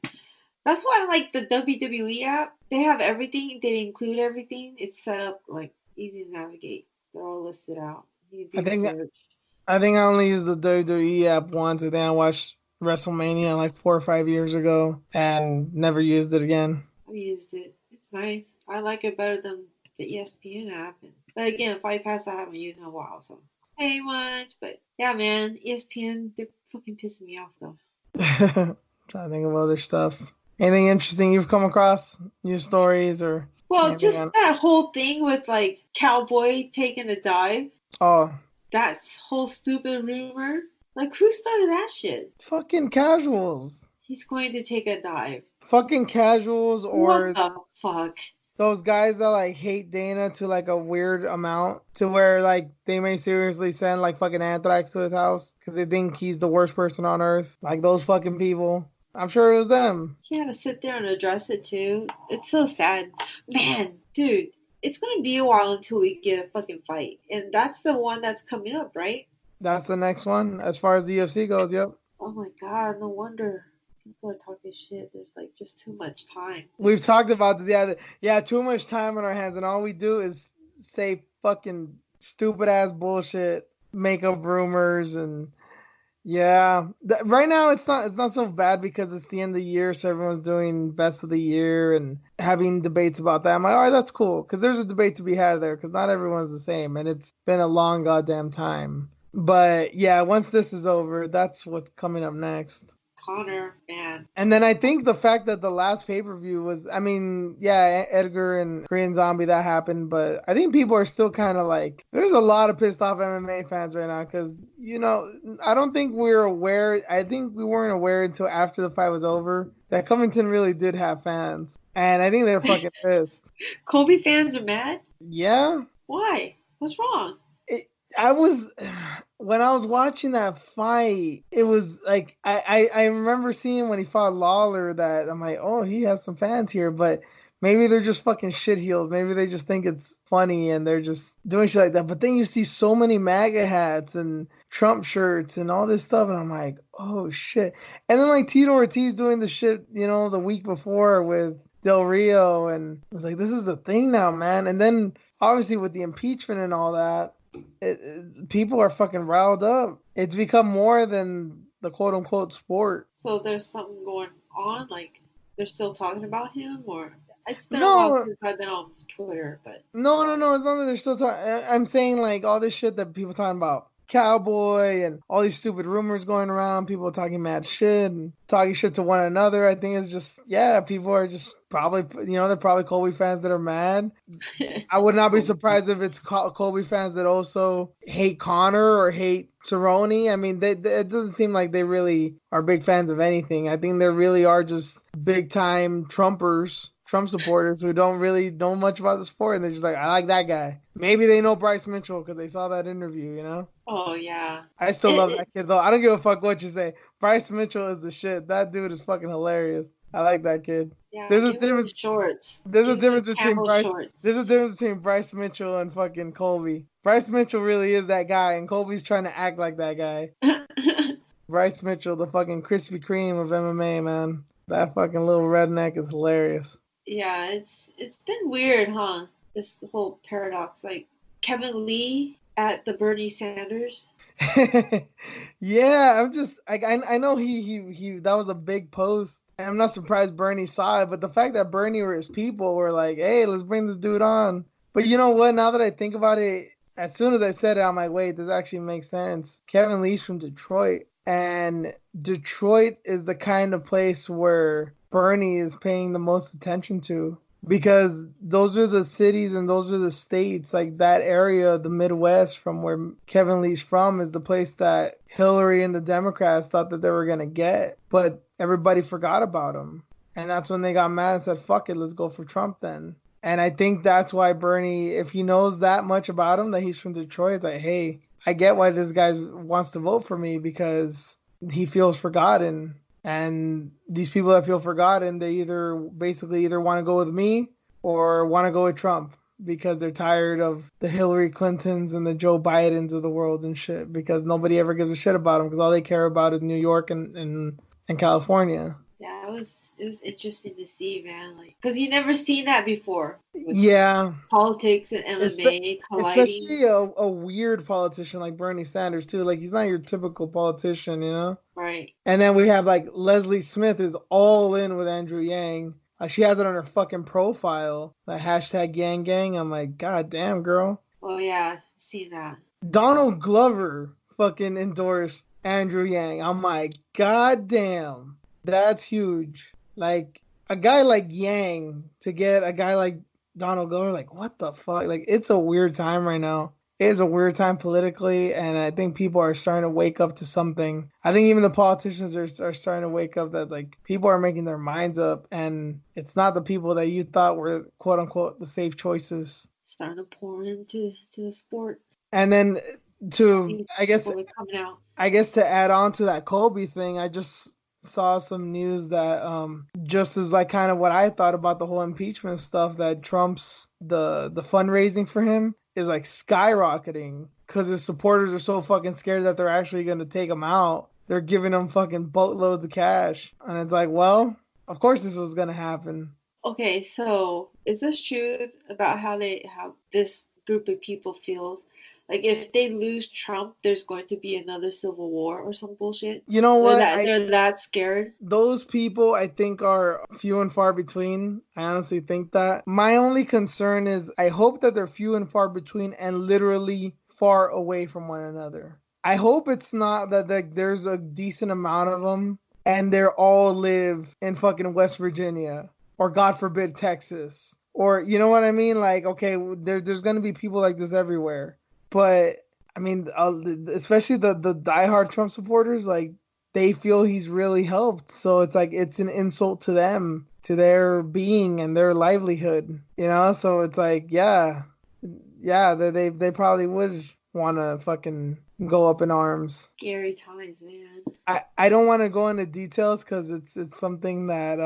that's why I like the WWE app. They have everything. They include everything. It's set up like easy to navigate. They're all listed out. You can do search. I think I only used the WWE app once, and then I watched WrestleMania like 4 or 5 years ago and never used it again. I've used it. It's nice. I like it better than the ESPN app. But again, Fight Pass I haven't used in a while, so say much. But yeah, man, ESPN, they're fucking pissing me off though. Trying to think of other stuff. Anything interesting you've come across? News stories or? Well, just that whole thing with like Cowboy taking a dive. Oh. That whole stupid rumor. Like, who started that shit? Fucking casuals. He's going to take a dive. Fucking casuals or... What the fuck? Those guys that, like, hate Dana to, like, a weird amount. To where, like, they may seriously send, like, fucking anthrax to his house. Because they think he's the worst person on earth. Like, those fucking people. I'm sure it was them. He had to sit there and address it too. It's so sad. Man, dude, it's gonna be a while until we get a fucking fight. And that's the one that's coming up, right? That's the next one as far as the UFC goes. Yep. Oh my god, no wonder. People are talking shit. There's like just too much time. We've talked about this. Yeah, yeah, too much time on our hands, and all we do is say fucking stupid ass bullshit, make up rumors, and yeah. Right now, it's not so bad because it's the end of the year, so everyone's doing best of the year and having debates about that. I'm like, all right, that's cool because there's a debate to be had there because not everyone's the same, and it's been a long goddamn time. But yeah, once this is over, that's what's coming up next. Connor, man. And then I think the fact that the last pay per view was, I mean, yeah, Edgar and Korean Zombie that happened, but I think people are still kind of like, there's a lot of pissed off MMA fans right now because, I don't think we're aware. I think we weren't aware until after the fight was over that Covington really did have fans. And I think they're fucking pissed. Kobe fans are mad? Yeah. Why? What's wrong? I was when I was watching that fight, it was like I remember seeing when he fought Lawler that I'm like, oh, he has some fans here, but maybe they're just fucking shit heels. Maybe they just think it's funny and they're just doing shit like that. But then you see so many MAGA hats and Trump shirts and all this stuff, and I'm like, oh shit. And then like Tito Ortiz doing the shit, the week before with Del Rio, and I was like, this is the thing now, man. And then obviously with the impeachment and all that. People are fucking riled up. It's become more than the quote unquote sport. So there's something going on? Like they're still talking about him? Or it's been a while No, since I've been on Twitter, but no. It's not that they're still talking. I'm saying like all this shit that people talking about Cowboy and all these stupid rumors going around, people talking mad shit and talking shit to one another. I think it's just, yeah, people are just probably, they're probably Kobe fans that are mad. I would not be surprised if it's Kobe fans that also hate Connor or hate Cerrone. I mean, it doesn't seem like they really are big fans of anything. I think they really are just big time Trump supporters who don't really know much about the sport, and they're just like, I like that guy. Maybe they know Bryce Mitchell because they saw that interview. Oh yeah. I still love that kid though. I don't give a fuck what you say. Bryce Mitchell is the shit. That dude is fucking hilarious. I like that kid. Yeah, There's a give him difference. his shorts. There's a Give him his difference between camel Bryce. shorts. There's a difference between Bryce Mitchell and fucking Colby. Bryce Mitchell really is that guy, and Colby's trying to act like that guy. Bryce Mitchell, the fucking Krispy Kreme of MMA, man. That fucking little redneck is hilarious. Yeah, it's been weird, huh? This whole paradox, like Kevin Lee at the Bernie Sanders. Yeah, I'm just like I know he that was a big post, and I'm not surprised Bernie saw it, but the fact that Bernie or his people were like, "Hey, let's bring this dude on." But you know what? Now that I think about it, as soon as I said it, I'm like, "Wait, this actually makes sense." Kevin Lee's from Detroit, and Detroit is the kind of place where Bernie is paying the most attention to because those are the cities and those are the states, like that area, the Midwest from where Kevin Lee's from, is the place that Hillary and the Democrats thought that they were going to get, but everybody forgot about him. And that's when they got mad and said, fuck it, let's go for Trump then. And I think that's why Bernie, if he knows that much about him, that he's from Detroit, it's like, hey, I get why this guy wants to vote for me because he feels forgotten. And these people that feel forgotten, they either want to go with me or want to go with Trump because they're tired of the Hillary Clintons and the Joe Bidens of the world and shit because nobody ever gives a shit about them because all they care about is New York and California. Yeah, it was interesting to see, man. Like, because you never seen that before. Yeah, Politics and MMA colliding. Especially a weird politician like Bernie Sanders too. Like he's not your typical politician, Right. And then we have like Leslie Smith is all in with Andrew Yang. She has it on her fucking profile, that hashtag Yang Gang. I'm like, God damn, girl. Oh yeah, I've seen that. Donald Glover fucking endorsed Andrew Yang. I'm like, God damn. That's huge. Like a guy like Yang to get a guy like Donald Glover, like what the fuck? Like it's a weird time right now. It is a weird time politically, and I think people are starting to wake up to something. I think even the politicians are starting to wake up that like people are making their minds up, and it's not the people that you thought were quote unquote the safe choices. Starting to pour into the sport. And then I guess coming out. I guess to add on to that Kobe thing, I just saw some news that just as like kind of what I thought about the whole impeachment stuff, that Trump's the fundraising for him is like skyrocketing because his supporters are so fucking scared that they're actually going to take him out. They're giving him fucking boatloads of cash, and it's like, well, of course this was going to happen. Okay, so is this true about how this group of people feels? Like if they lose Trump, there's going to be another civil war or some bullshit. You know what? They're that scared. Those people I think are few and far between. I honestly think that. My only concern is I hope that they're few and far between and literally far away from one another. I hope it's not that like, there's a decent amount of them and they all live in fucking West Virginia or God forbid Texas. Or you know what I mean? Like, okay, there's going to be people like this everywhere. But I mean, especially the diehard Trump supporters, like they feel he's really helped. So it's like it's an insult to them, to their being and their livelihood, you know? So it's like, yeah, they probably would want to fucking go up in arms. Scary times, man. I don't want to go into details because it's something that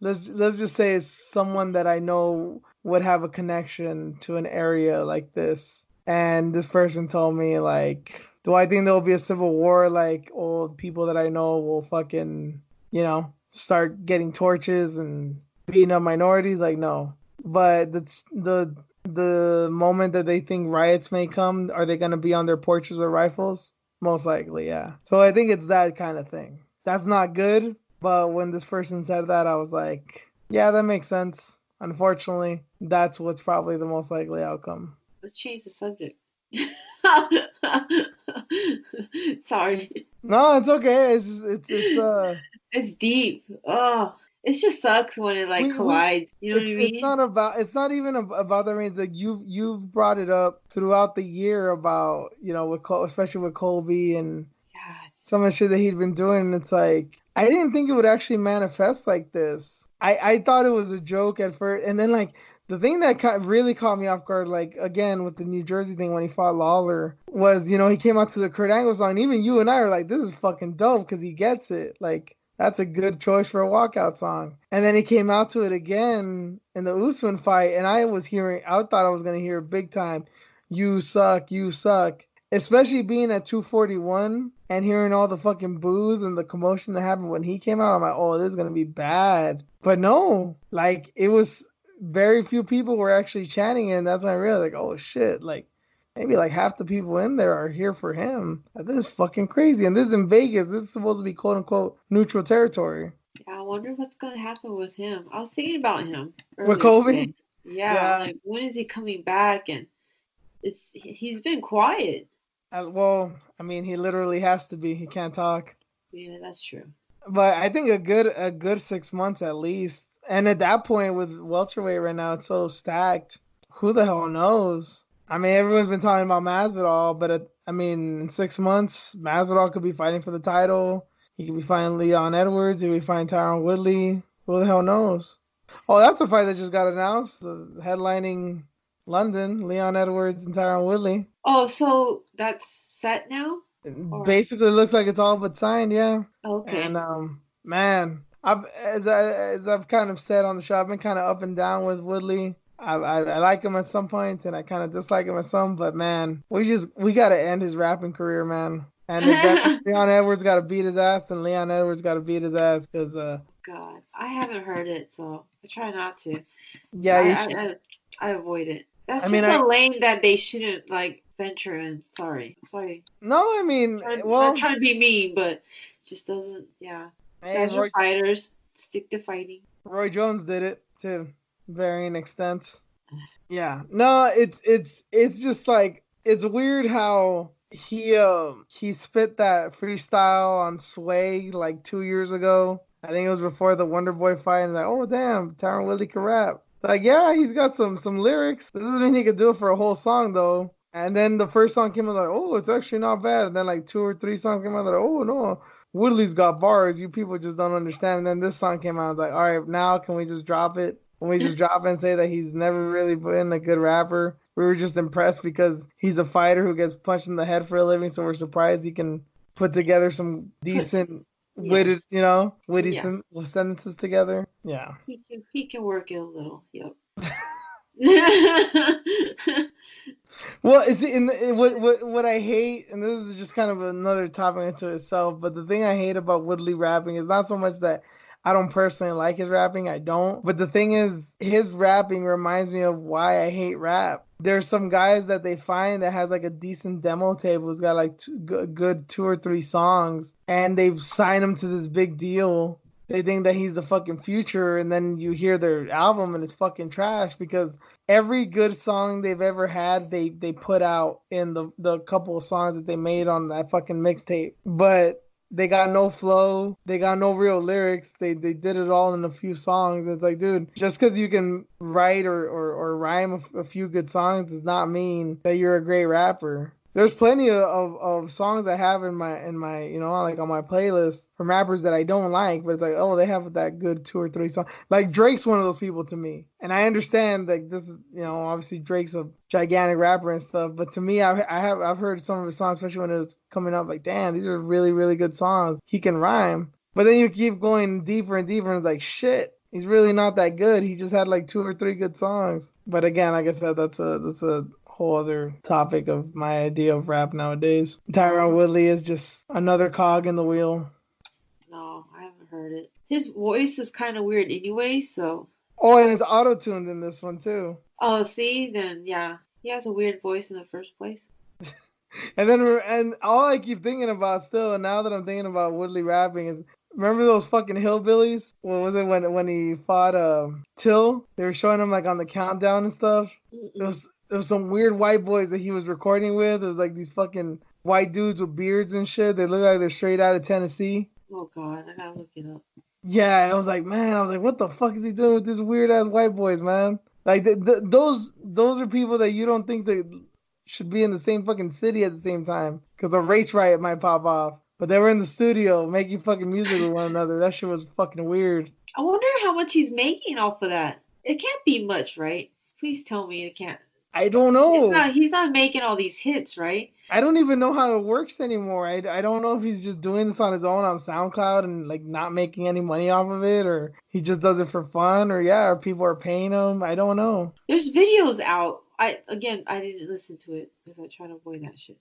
let's just say it's someone that I know would have a connection to an area like this. And this person told me, like, do I think there'll be a civil war? Like, old people that I know will fucking, you know, start getting torches and beating up minorities? Like, no. But the moment that they think riots may come, are they going to be on their porches with rifles? Most likely, yeah. So I think it's that kind of thing. That's not good. But when this person said that, I was like, yeah, that makes sense. Unfortunately, that's what's probably the most likely outcome. Let's change the subject. Sorry. No, it's okay. It's deep. Oh, it just sucks when it like collides. You know what I mean? It's not even about that. It's like you've brought it up throughout the year about, you know, especially with Colby and some of the shit that he'd been doing. And it's like I didn't think it would actually manifest like this. I thought it was a joke at first, and then like the thing that really caught me off guard, like again with the New Jersey thing when he fought Lawler, was, you know, he came out to the Kurt Angle song. And even you and I were like, this is fucking dope because he gets it. Like that's a good choice for a walkout song. And then he came out to it again in the Usman fight, and I thought I was gonna hear big time, "You suck, you suck." Especially being at 241 and hearing all the fucking boos and the commotion that happened when he came out, I'm like, oh, this is gonna be bad. But no, like it was very few people were actually chanting, and that's when I realized, like, oh shit, like maybe like half the people in there are here for him. Like, this is fucking crazy, and this is in Vegas. This is supposed to be quote unquote neutral territory. Yeah, I wonder what's gonna happen with him. I was thinking about him with Colby. Yeah, like when is he coming back? And he's been quiet. Well, I mean, he literally has to be. He can't talk. Yeah, that's true. But I think a good 6 months at least. And at that point, with welterweight right now, it's so stacked. Who the hell knows? I mean, everyone's been talking about Masvidal, but I mean, in 6 months, Masvidal could be fighting for the title. He could be fighting Leon Edwards. He could be fighting Tyron Woodley. Who the hell knows? Oh, that's a fight that just got announced. Headlining London, Leon Edwards and Tyron Woodley. Oh, so that's set now? Basically, it looks like it's all but signed, yeah. Okay. And man, as I've kind of said on the show, I've been kind of up and down with Woodley. I like him at some points, and I kind of dislike him at some. But man, we got to end his rapping career, man. And if Leon Edwards got to beat his ass, then Leon Edwards got to beat his ass because God, I haven't heard it, so I try not to. Yeah, so I avoid it. That's a lane that they shouldn't like venture in. Sorry. No, I mean, not trying to be mean, but just doesn't. Yeah, guys are fighters. Stick to fighting. Roy Jones did it to varying extents. Yeah, no, it's just like it's weird how he spit that freestyle on Sway like 2 years ago. I think it was before the Wonder Boy fight, and like, oh damn, Tyron Woodley can rap. Like, yeah, he's got some lyrics. That doesn't mean he could do it for a whole song, though. And then the first song came out, like, oh, it's actually not bad. And then, like, 2 or 3 songs came out, like, oh, no, Woodley's got bars. You people just don't understand. And then this song came out, I was like, all right, now can we just drop it? Can we just drop it and say that he's never really been a good rapper? We were just impressed because he's a fighter who gets punched in the head for a living, so we're surprised he can put together some decent Yeah. witty Yeah. sentences together. Yeah. He can work it a little. Yep. Well, it's what I hate, and this is just kind of another topic into itself. But the thing I hate about Woodley rapping is not so much that I don't personally like his rapping. I don't. But the thing is, his rapping reminds me of why I hate rap. There's some guys that they find that has like a decent demo tape, who's got like good 2 or 3 songs, and they sign him to this big deal. They think that he's the fucking future, and then you hear their album and it's fucking trash because every good song they've ever had, they put out in the couple of songs that they made on that fucking mixtape. But they got no flow, they got no real lyrics. They did it all in a few songs. It's like, dude, just because you can write or rhyme a few good songs does not mean that you're a great rapper. There's plenty of songs I have in my like on my playlist from rappers that I don't like, but it's like, oh, they have that good 2 or 3 songs. Like Drake's one of those people to me, and I understand like this is obviously Drake's a gigantic rapper and stuff, but to me, I've heard some of his songs, especially when it was coming up, like damn, these are really really good songs. He can rhyme, but then you keep going deeper and deeper, and it's like shit. He's really not that good. He just had like 2 or 3 good songs. But again, like I said, that's a whole other topic of my idea of rap nowadays. Tyron Woodley is just another cog in the wheel. No, I haven't heard it. His voice is kind of weird anyway, so. Oh, and it's auto-tuned in this one too. Oh, see, then yeah, he has a weird voice in the first place. And all I keep thinking about still, now that I'm thinking about Woodley rapping, is remember those fucking hillbillies? What was it when he fought Till? They were showing him like on the countdown and stuff. There was some weird white boys that he was recording with. It was like these fucking white dudes with beards and shit. They look like they're straight out of Tennessee. Oh god, I gotta look it up. Yeah, I was like, what the fuck is he doing with these weird ass white boys, man? Like those are people that you don't think that should be in the same fucking city at the same time because a race riot might pop off. But they were in the studio making fucking music with one another. That shit was fucking weird. I wonder how much he's making off of that. It can't be much, right? Please tell me it can't. I don't know. He's not making all these hits, right? I don't even know how it works anymore. I don't know if he's just doing this on his own on SoundCloud and like not making any money off of it, or he just does it for fun, or people are paying him. I don't know. There's videos out. I didn't listen to it because I try to avoid that shit.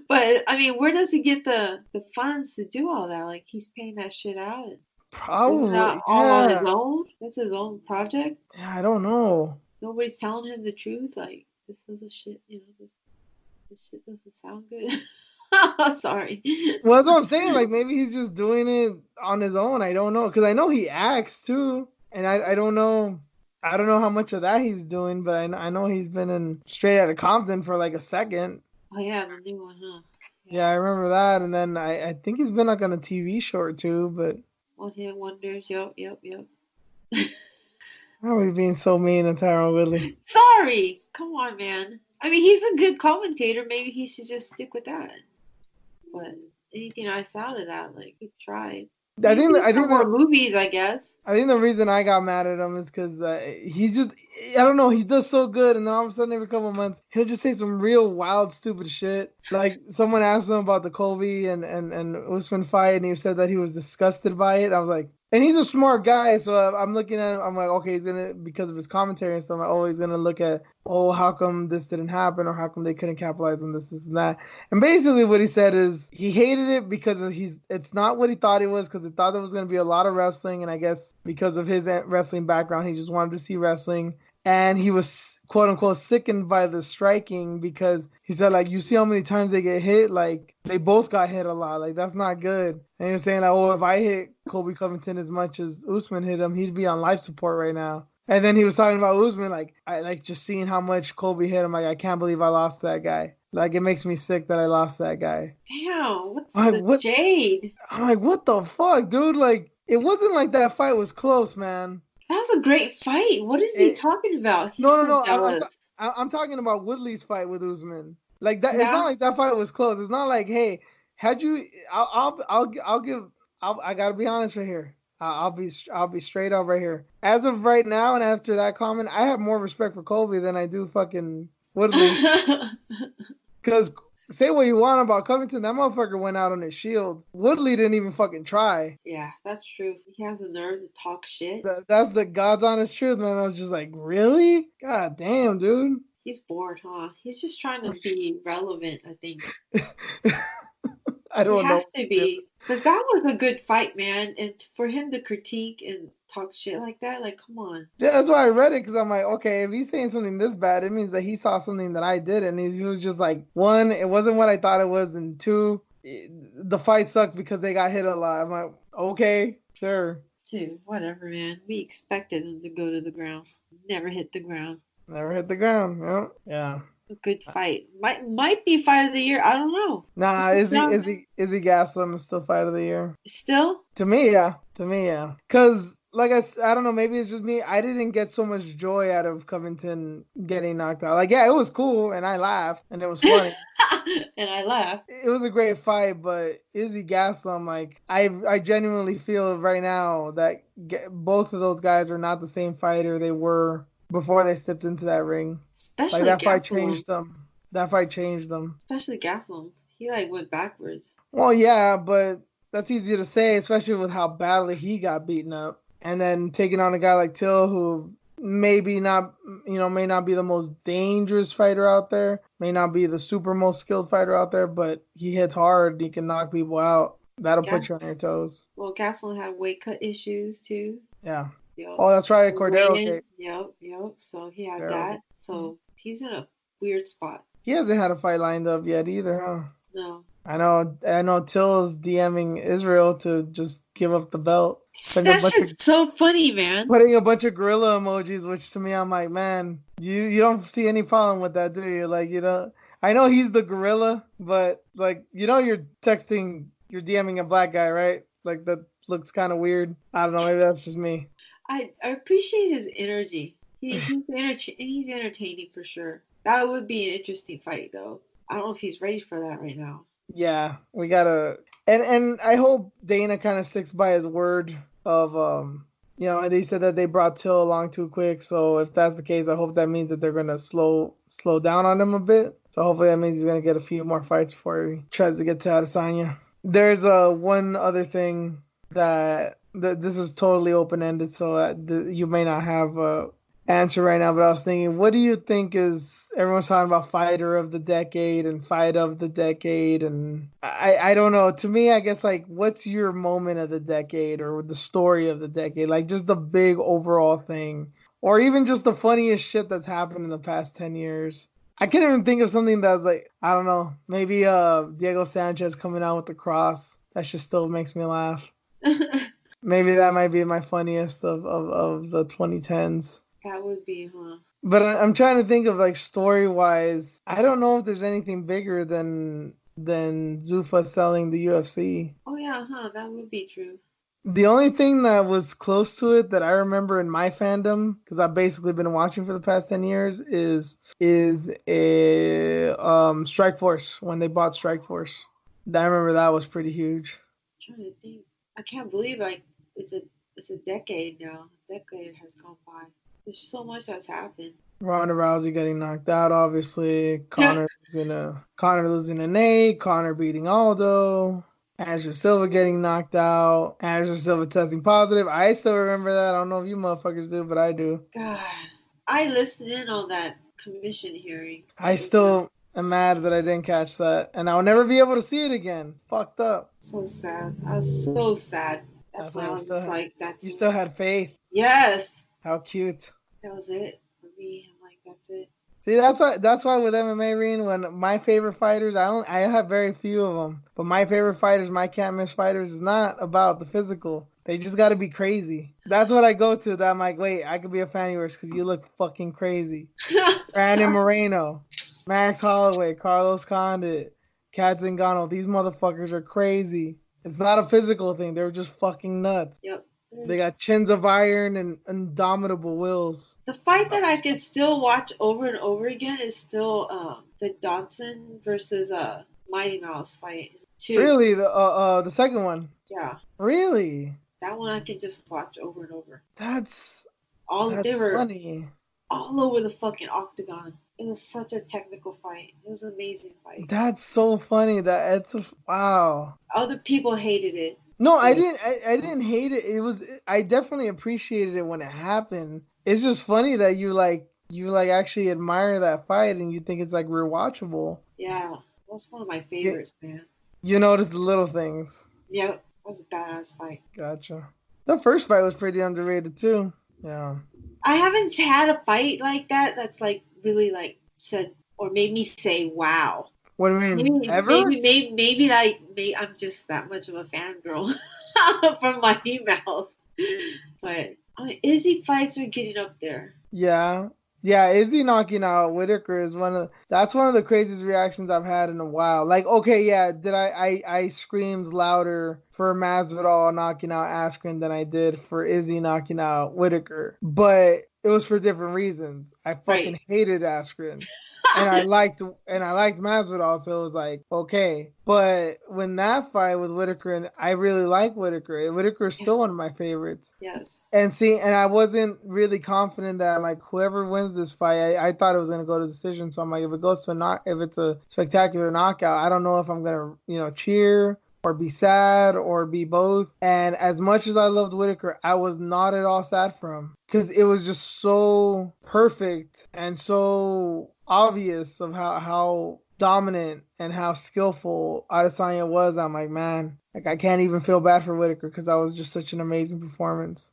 But I mean, where does he get the funds to do all that? Like he's paying that shit out. Probably all on his own. That's his own project. Yeah, I don't know. Nobody's telling him the truth. Like this is a shit. This shit doesn't sound good. Sorry. Well, that's what I'm saying. Like maybe he's just doing it on his own. I don't know because I know he acts too, and I don't know. I don't know how much of that he's doing, but I know he's been in Straight Outta Compton for like a second. Oh yeah, the new one, huh? Yeah, I remember that, and then I think he's been like on a TV show or two, but. One Hit Wonders. Yep. How are we being so mean to Tyron Woodley? Sorry. Come on, man. I mean, he's a good commentator. Maybe he should just stick with that. But anything else out of that, like, he tried. I think more movies, I guess. I think the reason I got mad at him is because he's just, I don't know, he does so good, and then all of a sudden every couple of months he'll just say some real wild, stupid shit. Like someone asked him about the Colby and Usman fight, and he said that he was disgusted by it. I was like, and he's a smart guy, so I'm looking at him, I'm like, okay, he's gonna, because of his commentary and stuff, I'm like, oh, he's gonna look at, oh, how come this didn't happen, or how come they couldn't capitalize on this and that. And basically what he said is he hated it because it's not what he thought it was, because he thought there was gonna be a lot of wrestling, and I guess because of his wrestling background, he just wanted to see wrestling. And he was, quote unquote, sickened by the striking because he said, like, you see how many times they get hit? Like, they both got hit a lot. Like, that's not good. And he was saying, like, oh, if I hit Colby Covington as much as Usman hit him, he'd be on life support right now. And then he was talking about Usman, like, I like just seeing how much Colby hit him. Like, I can't believe I lost that guy. Like, it makes me sick that I lost that guy. Damn, what Jade? I'm like, what the fuck, dude? Like, it wasn't like that fight was close, man. That was a great fight. What is he talking about? No. I'm talking about Woodley's fight with Usman. Like that. Yeah. It's not like that fight was close. It's not like, hey, had you? I gotta be honest right here. I'll be straight up right here. As of right now, and after that comment, I have more respect for Colby than I do fucking Woodley. Because say what you want about Covington. That motherfucker went out on his shield. Woodley didn't even fucking try. Yeah, that's true. He has the nerve to talk shit. That's the God's honest truth, man. I was just like, really? God damn, dude. He's bored, huh? He's just trying to be relevant, I think. I He don't has know. to be. Because that was a good fight, man. And for him to critique and talk shit like that, like, come on. Yeah, that's why I read it because I'm like, okay, if he's saying something this bad, it means that he saw something that I did, and he was just like, one, it wasn't what I thought it was, and two, the fight sucked because they got hit a lot. I'm like, okay, sure. Dude, whatever, man. We expected him to go to the ground. Never hit the ground. Never hit the ground. Yeah. A good fight. Might be fight of the year. I don't know. Nah, Izzy Gaslam is still fight of the year. Still? To me, yeah. Cause like I don't know, maybe it's just me. I didn't get so much joy out of Covington getting knocked out. Like, yeah, it was cool and I laughed and it was funny. And I laughed. It was a great fight, but Izzy Gaslam, like, I genuinely feel right now that both of those guys are not the same fighter they were before they stepped into that ring. Especially like that Gaslam. fight changed them. That fight changed them. Especially Gaslam. He like went backwards. Well, yeah, but that's easy to say, especially with how badly he got beaten up. And then taking on a guy like Till, who maybe not, may not be the most dangerous fighter out there, may not be the super most skilled fighter out there, but he hits hard. He can knock people out. That'll put you on your toes. Well, Gaslam had weight cut issues too. Yeah. Yep. Oh, that's right, Cordero. Yep. So he had that. So he's in a weird spot. He hasn't had a fight lined up yet either, huh? No. I know Till is DMing Israel to just give up the belt. That's just so funny, man. Putting a bunch of gorilla emojis, which to me, I'm like, man, you don't see any problem with that, do you? Like, I know he's the gorilla, but like, you're DMing a black guy, right? Like, that looks kind of weird. I don't know, maybe that's just me. I appreciate his energy. He's entertaining for sure. That would be an interesting fight, though. I don't know if he's ready for that right now. Yeah, we gotta, and I hope Dana kind of sticks by his word of they said that they brought Till along too quick. So if that's the case, I hope that means that they're gonna slow down on him a bit. So hopefully that means he's gonna get a few more fights before he tries to get to Adesanya. There's one other thing that this is totally open ended, so you may not have a answer right now, but I was thinking, what do you think is, everyone's talking about fighter of the decade and fight of the decade, and I don't know, to me, I guess, like, what's your moment of the decade or the story of the decade, like just the big overall thing, or even just the funniest shit that's happened in the past 10 years. I can't even think of something that's like, I don't know, maybe Diego Sanchez coming out with the cross. That just still makes me laugh. Maybe that might be my funniest of the 2010s. That would be, huh? But I'm trying to think of, like, story-wise. I don't know if there's anything bigger than Zuffa selling the UFC. Oh, yeah, huh? That would be true. The only thing that was close to it that I remember in my fandom, because I've basically been watching for the past 10 years, is a Strikeforce, when they bought Strikeforce. I remember that was pretty huge. I'm trying to think. I can't believe, like, it's a decade now. A decade has gone by. There's so much that's happened. Ronda Rousey getting knocked out, obviously. Conor losing to Nate. Conor beating Aldo. Anderson Silva getting knocked out. Anderson Silva testing positive. I still remember that. I don't know if you motherfuckers do, but I do. God, I listened in on that commission hearing. I still am mad that I didn't catch that, and I'll never be able to see it again. Fucked up. So sad. I was so sad. That's why I was just like, that's. You still had faith. Yes. How cute. That was it for me. I'm like, that's it. See, that's why with MMA, Reen, when my favorite fighters, I have very few of them, but my favorite fighters, my can't miss fighters, is not about the physical. They just got to be crazy. That's what I go to. That I'm like, wait, I could be a fan of yours because you look fucking crazy. Brandon Moreno, Max Holloway, Carlos Condit, Kat Zingano. These motherfuckers are crazy. It's not a physical thing. They're just fucking nuts. Yep. They got chins of iron and indomitable wills. The fight that I could still watch over and over again is still the Dodson versus Mighty Mouse fight. Really? The second one? Yeah. Really? That one I could just watch over and over. That's They were funny. All over the fucking octagon. It was such a technical fight. It was an amazing fight. That's so funny. That it's wow. Other people hated it. No, I didn't. I didn't hate it. It was. I definitely appreciated it when it happened. It's just funny that you actually admire that fight and you think it's like rewatchable. Yeah, that's one of my favorites, man. You notice the little things. Yeah, that was a badass fight. Gotcha. The first fight was pretty underrated too. Yeah. I haven't had a fight like that that's like really like said or made me say wow. What do you mean? Maybe Ever? maybe like I'm just that much of a fangirl from my emails. But I mean, Izzy fights are getting up there. Yeah. Yeah, Izzy knocking out Whitaker is that's one of the craziest reactions I've had in a while. Like, okay, yeah, did I screamed louder for Masvidal knocking out Askren than I did for Izzy knocking out Whitaker. But it was for different reasons. I fucking hated Askren. and I liked Masvidal, so it was like, okay. But when that fight with Whitaker, and I really like Whitaker. Whitaker is still one of my favorites. Yes. And I wasn't really confident that like whoever wins this fight, I thought it was gonna go to decision. So I'm like, if it's a spectacular knockout, I don't know if I'm gonna cheer or be sad or be both. And as much as I loved Whitaker, I was not at all sad for him because it was just so perfect and so obvious of how dominant and how skillful Adesanya was. I'm like, man, like I can't even feel bad for Whitaker because that was just such an amazing performance.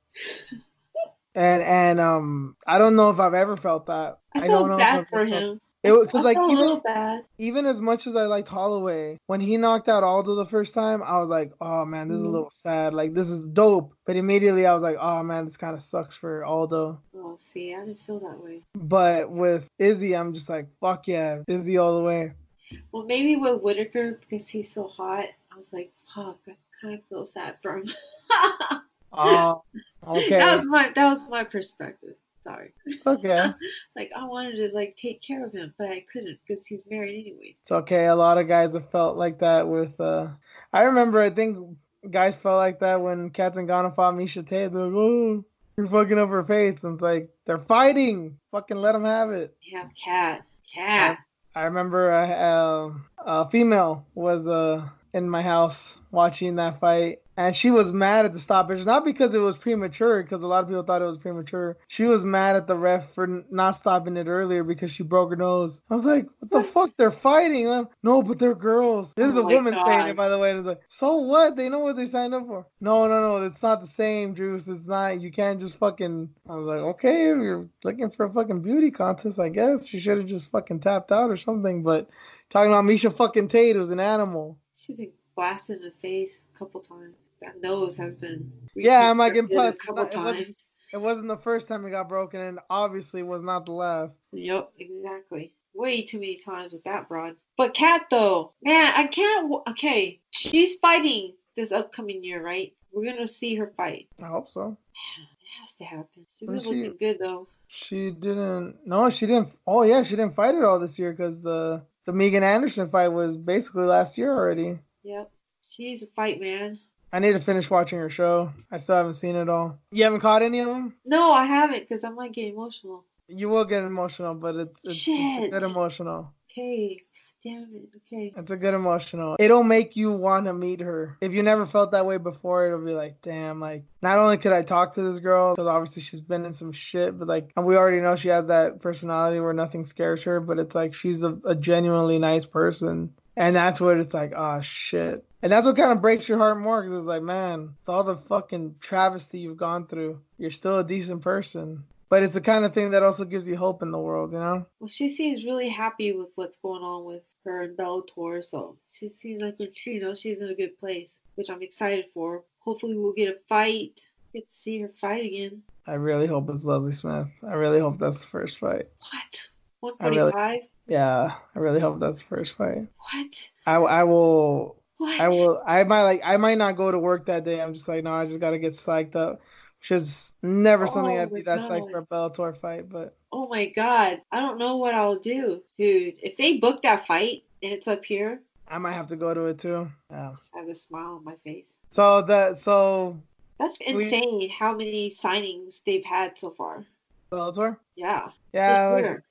And I don't know if I've ever felt that. I don't know bad for him. It was because like bad. Even as much as I liked Holloway, when he knocked out Aldo the first time, I was like, oh man, this is a little sad. Like this is dope. But immediately I was like, oh man, this kind of sucks for Aldo. Oh, see, I didn't feel that way. But with Izzy, I'm just like, fuck yeah, Izzy all the way. Well, maybe with Whitaker because he's so hot, I was like, fuck, I kind of feel sad for him. Oh, okay. That was my perspective. Sorry. Okay. Like I wanted to like take care of him, but I couldn't because he's married anyways. It's okay. A lot of guys have felt like that with. I remember. I think guys felt like that when Kat Zingano fought Miesha Tate. They're like, "Oh, you're fucking up her face." And it's like they're fighting. Fucking let them have it. Yeah, Kat. I remember a female was in my house watching that fight. And she was mad at the stoppage, not because it was premature, because a lot of people thought it was premature. She was mad at the ref for not stopping it earlier because she broke her nose. I was like, what the fuck? They're fighting. No, but they're girls. This is a woman saying it, by the way. And it's like, so what? They know what they signed up for. No. It's not the same, Juice. It's not. You can't just fucking. I was like, okay, you're looking for a fucking beauty contest, I guess. You should have just fucking tapped out or something. But talking about Miesha fucking Tate, was an animal. She been blasted in the face a couple times. That nose has been I'm like, and plus a couple times. It wasn't the first time it got broken, and obviously was not the last. Yep, exactly. Way too many times with that broad. But Kat though, man, I can't. Okay, she's fighting this upcoming year, right? We're gonna see her fight. I hope so. Man, it has to happen. She's looking good though. She didn't. No, she didn't. Oh yeah, she didn't fight at all this year because the Megan Anderson fight was basically last year already. Yep, she's a fight man. I need to finish watching her show. I still haven't seen it all. You haven't caught any of them? No, I haven't because I might get emotional. You will get emotional, but it's a good emotional. Okay. Damn it. Okay. It's a good emotional. It'll make you want to meet her. If you never felt that way before, it'll be like, damn, like, not only could I talk to this girl, because obviously she's been in some shit, but like, and we already know she has that personality where nothing scares her, but it's like, she's a genuinely nice person. And that's what it's like, oh shit. And that's what kind of breaks your heart more, because it's like, man, with all the fucking travesty you've gone through, you're still a decent person. But it's the kind of thing that also gives you hope in the world, you know? Well, she seems really happy with what's going on with her and Bellator, so she seems like she's in a good place, which I'm excited for. Hopefully we'll get a fight, get to see her fight again. I really hope it's Leslie Smith. I really hope that's the first fight. What? 145? Yeah, I really hope that's the first fight. What? I will. What? I might not go to work that day. I'm just like, no, I just gotta get psyched up. Which is never something I'd be that psyched for a Bellator fight, but oh my god, I don't know what I'll do, dude. If they book that fight and it's up here, I might have to go to it too. Yeah. Just have a smile on my face. So that's insane how many signings they've had so far. Bellator? Yeah.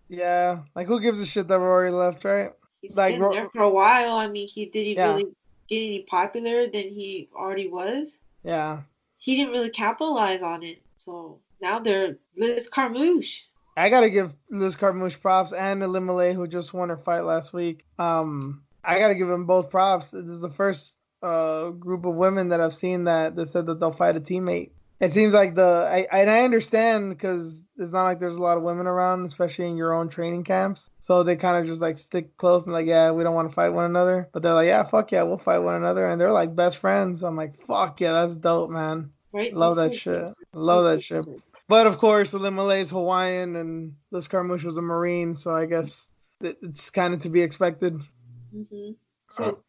Yeah, like who gives a shit that Rory left, right? He's Like, been there for a while. I mean, he didn't yeah, really get any popular than he already was. yeah. He didn't really capitalize on it. So now they're Liz Carmouche. I gotta give Liz Carmouche props and Elimele, who just won her fight last week. I gotta give them both props. This is the first group of women that I've seen that said that they'll fight a teammate. It seems like I understand because it's not like there's a lot of women around, especially in your own training camps. So they kind of just like stick close and like, yeah, we don't want to fight one another. But they're like, yeah, fuck yeah, we'll fight one another. And they're like best friends. I'm like, fuck yeah, that's dope, man. Right? Love that shit. Love that shit. But of course, Elimele is Hawaiian and Liz Carmouche was a Marine. So I guess it's kind of to be expected. Mm-hmm. So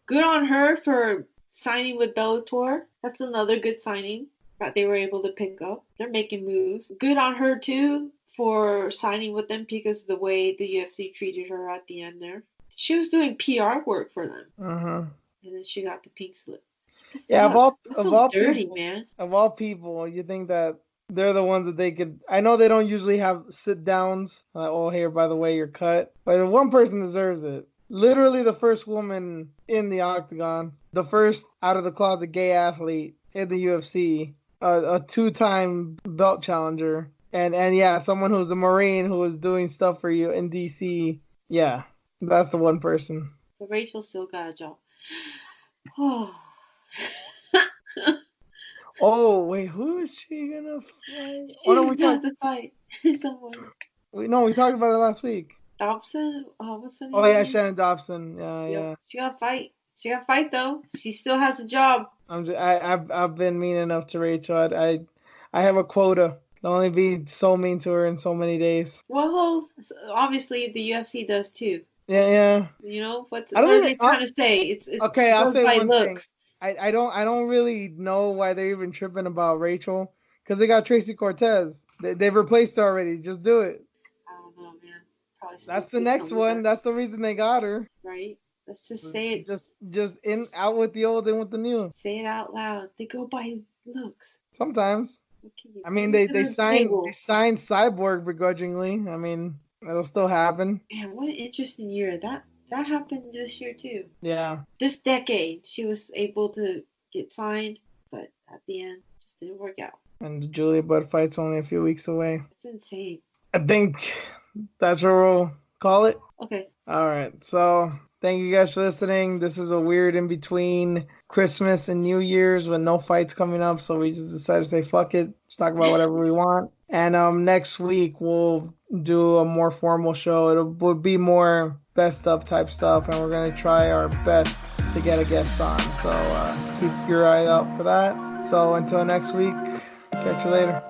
good on her for signing with Bellator. That's another good signing that they were able to pick up. They're making moves. Good on her too for signing with them because of the way the UFC treated her at the end there. She was doing PR work for them. And then she got the pink slip. Yeah, of all dirty, people, man. Of all people, you think that they're the ones that they could. I know they don't usually have sit downs. Like, oh, here, by the way, you're cut. But if one person deserves it, literally the first woman in the octagon, the first out of the closet gay athlete in the UFC, a 2-time belt challenger, and yeah, someone who's a Marine who was doing stuff for you in DC. Yeah, that's the one person. But Rachel still got a job. Oh. Oh wait, who is she gonna fight? She's got to fight someone. We talked about it last week. Dobson? What's her name? Oh yeah, Shannon Dobson. Yeah. She got to fight. She got to fight though. She still has a job. I've been mean enough to Rachel. I have a quota. I'll only be so mean to her in so many days. Well, obviously the UFC does too. Yeah. You know what are they trying to say? It's okay. I'll say one looks. thing. I don't really know why they're even tripping about Rachel because they got Tracy Cortez. They've replaced her already. Just do it. I don't know, man. Probably that's the next one. That's the reason they got her. Right. Let's just say it. Just out with the old, in with the new. Say it out loud. They go by looks. Sometimes. I mean, they signed Cyborg begrudgingly. I mean, it'll still happen. Man, what an interesting year. That happened this year too. Yeah. This decade, she was able to get signed, but at the end, just didn't work out. And the Julia Budd fight's only a few weeks away. It's insane. I think that's what we'll call it. Okay. All right. So thank you guys for listening. This is a weird in between Christmas and New Year's with no fights coming up. So we just decided to say, fuck it. Just talk about whatever we want. And next week we'll do a more formal show. It'll be more best of type stuff. And we're going to try our best to get a guest on. So keep your eye out for that. So until next week, catch you later.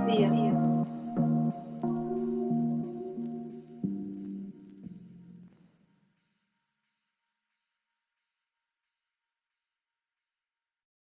See ya.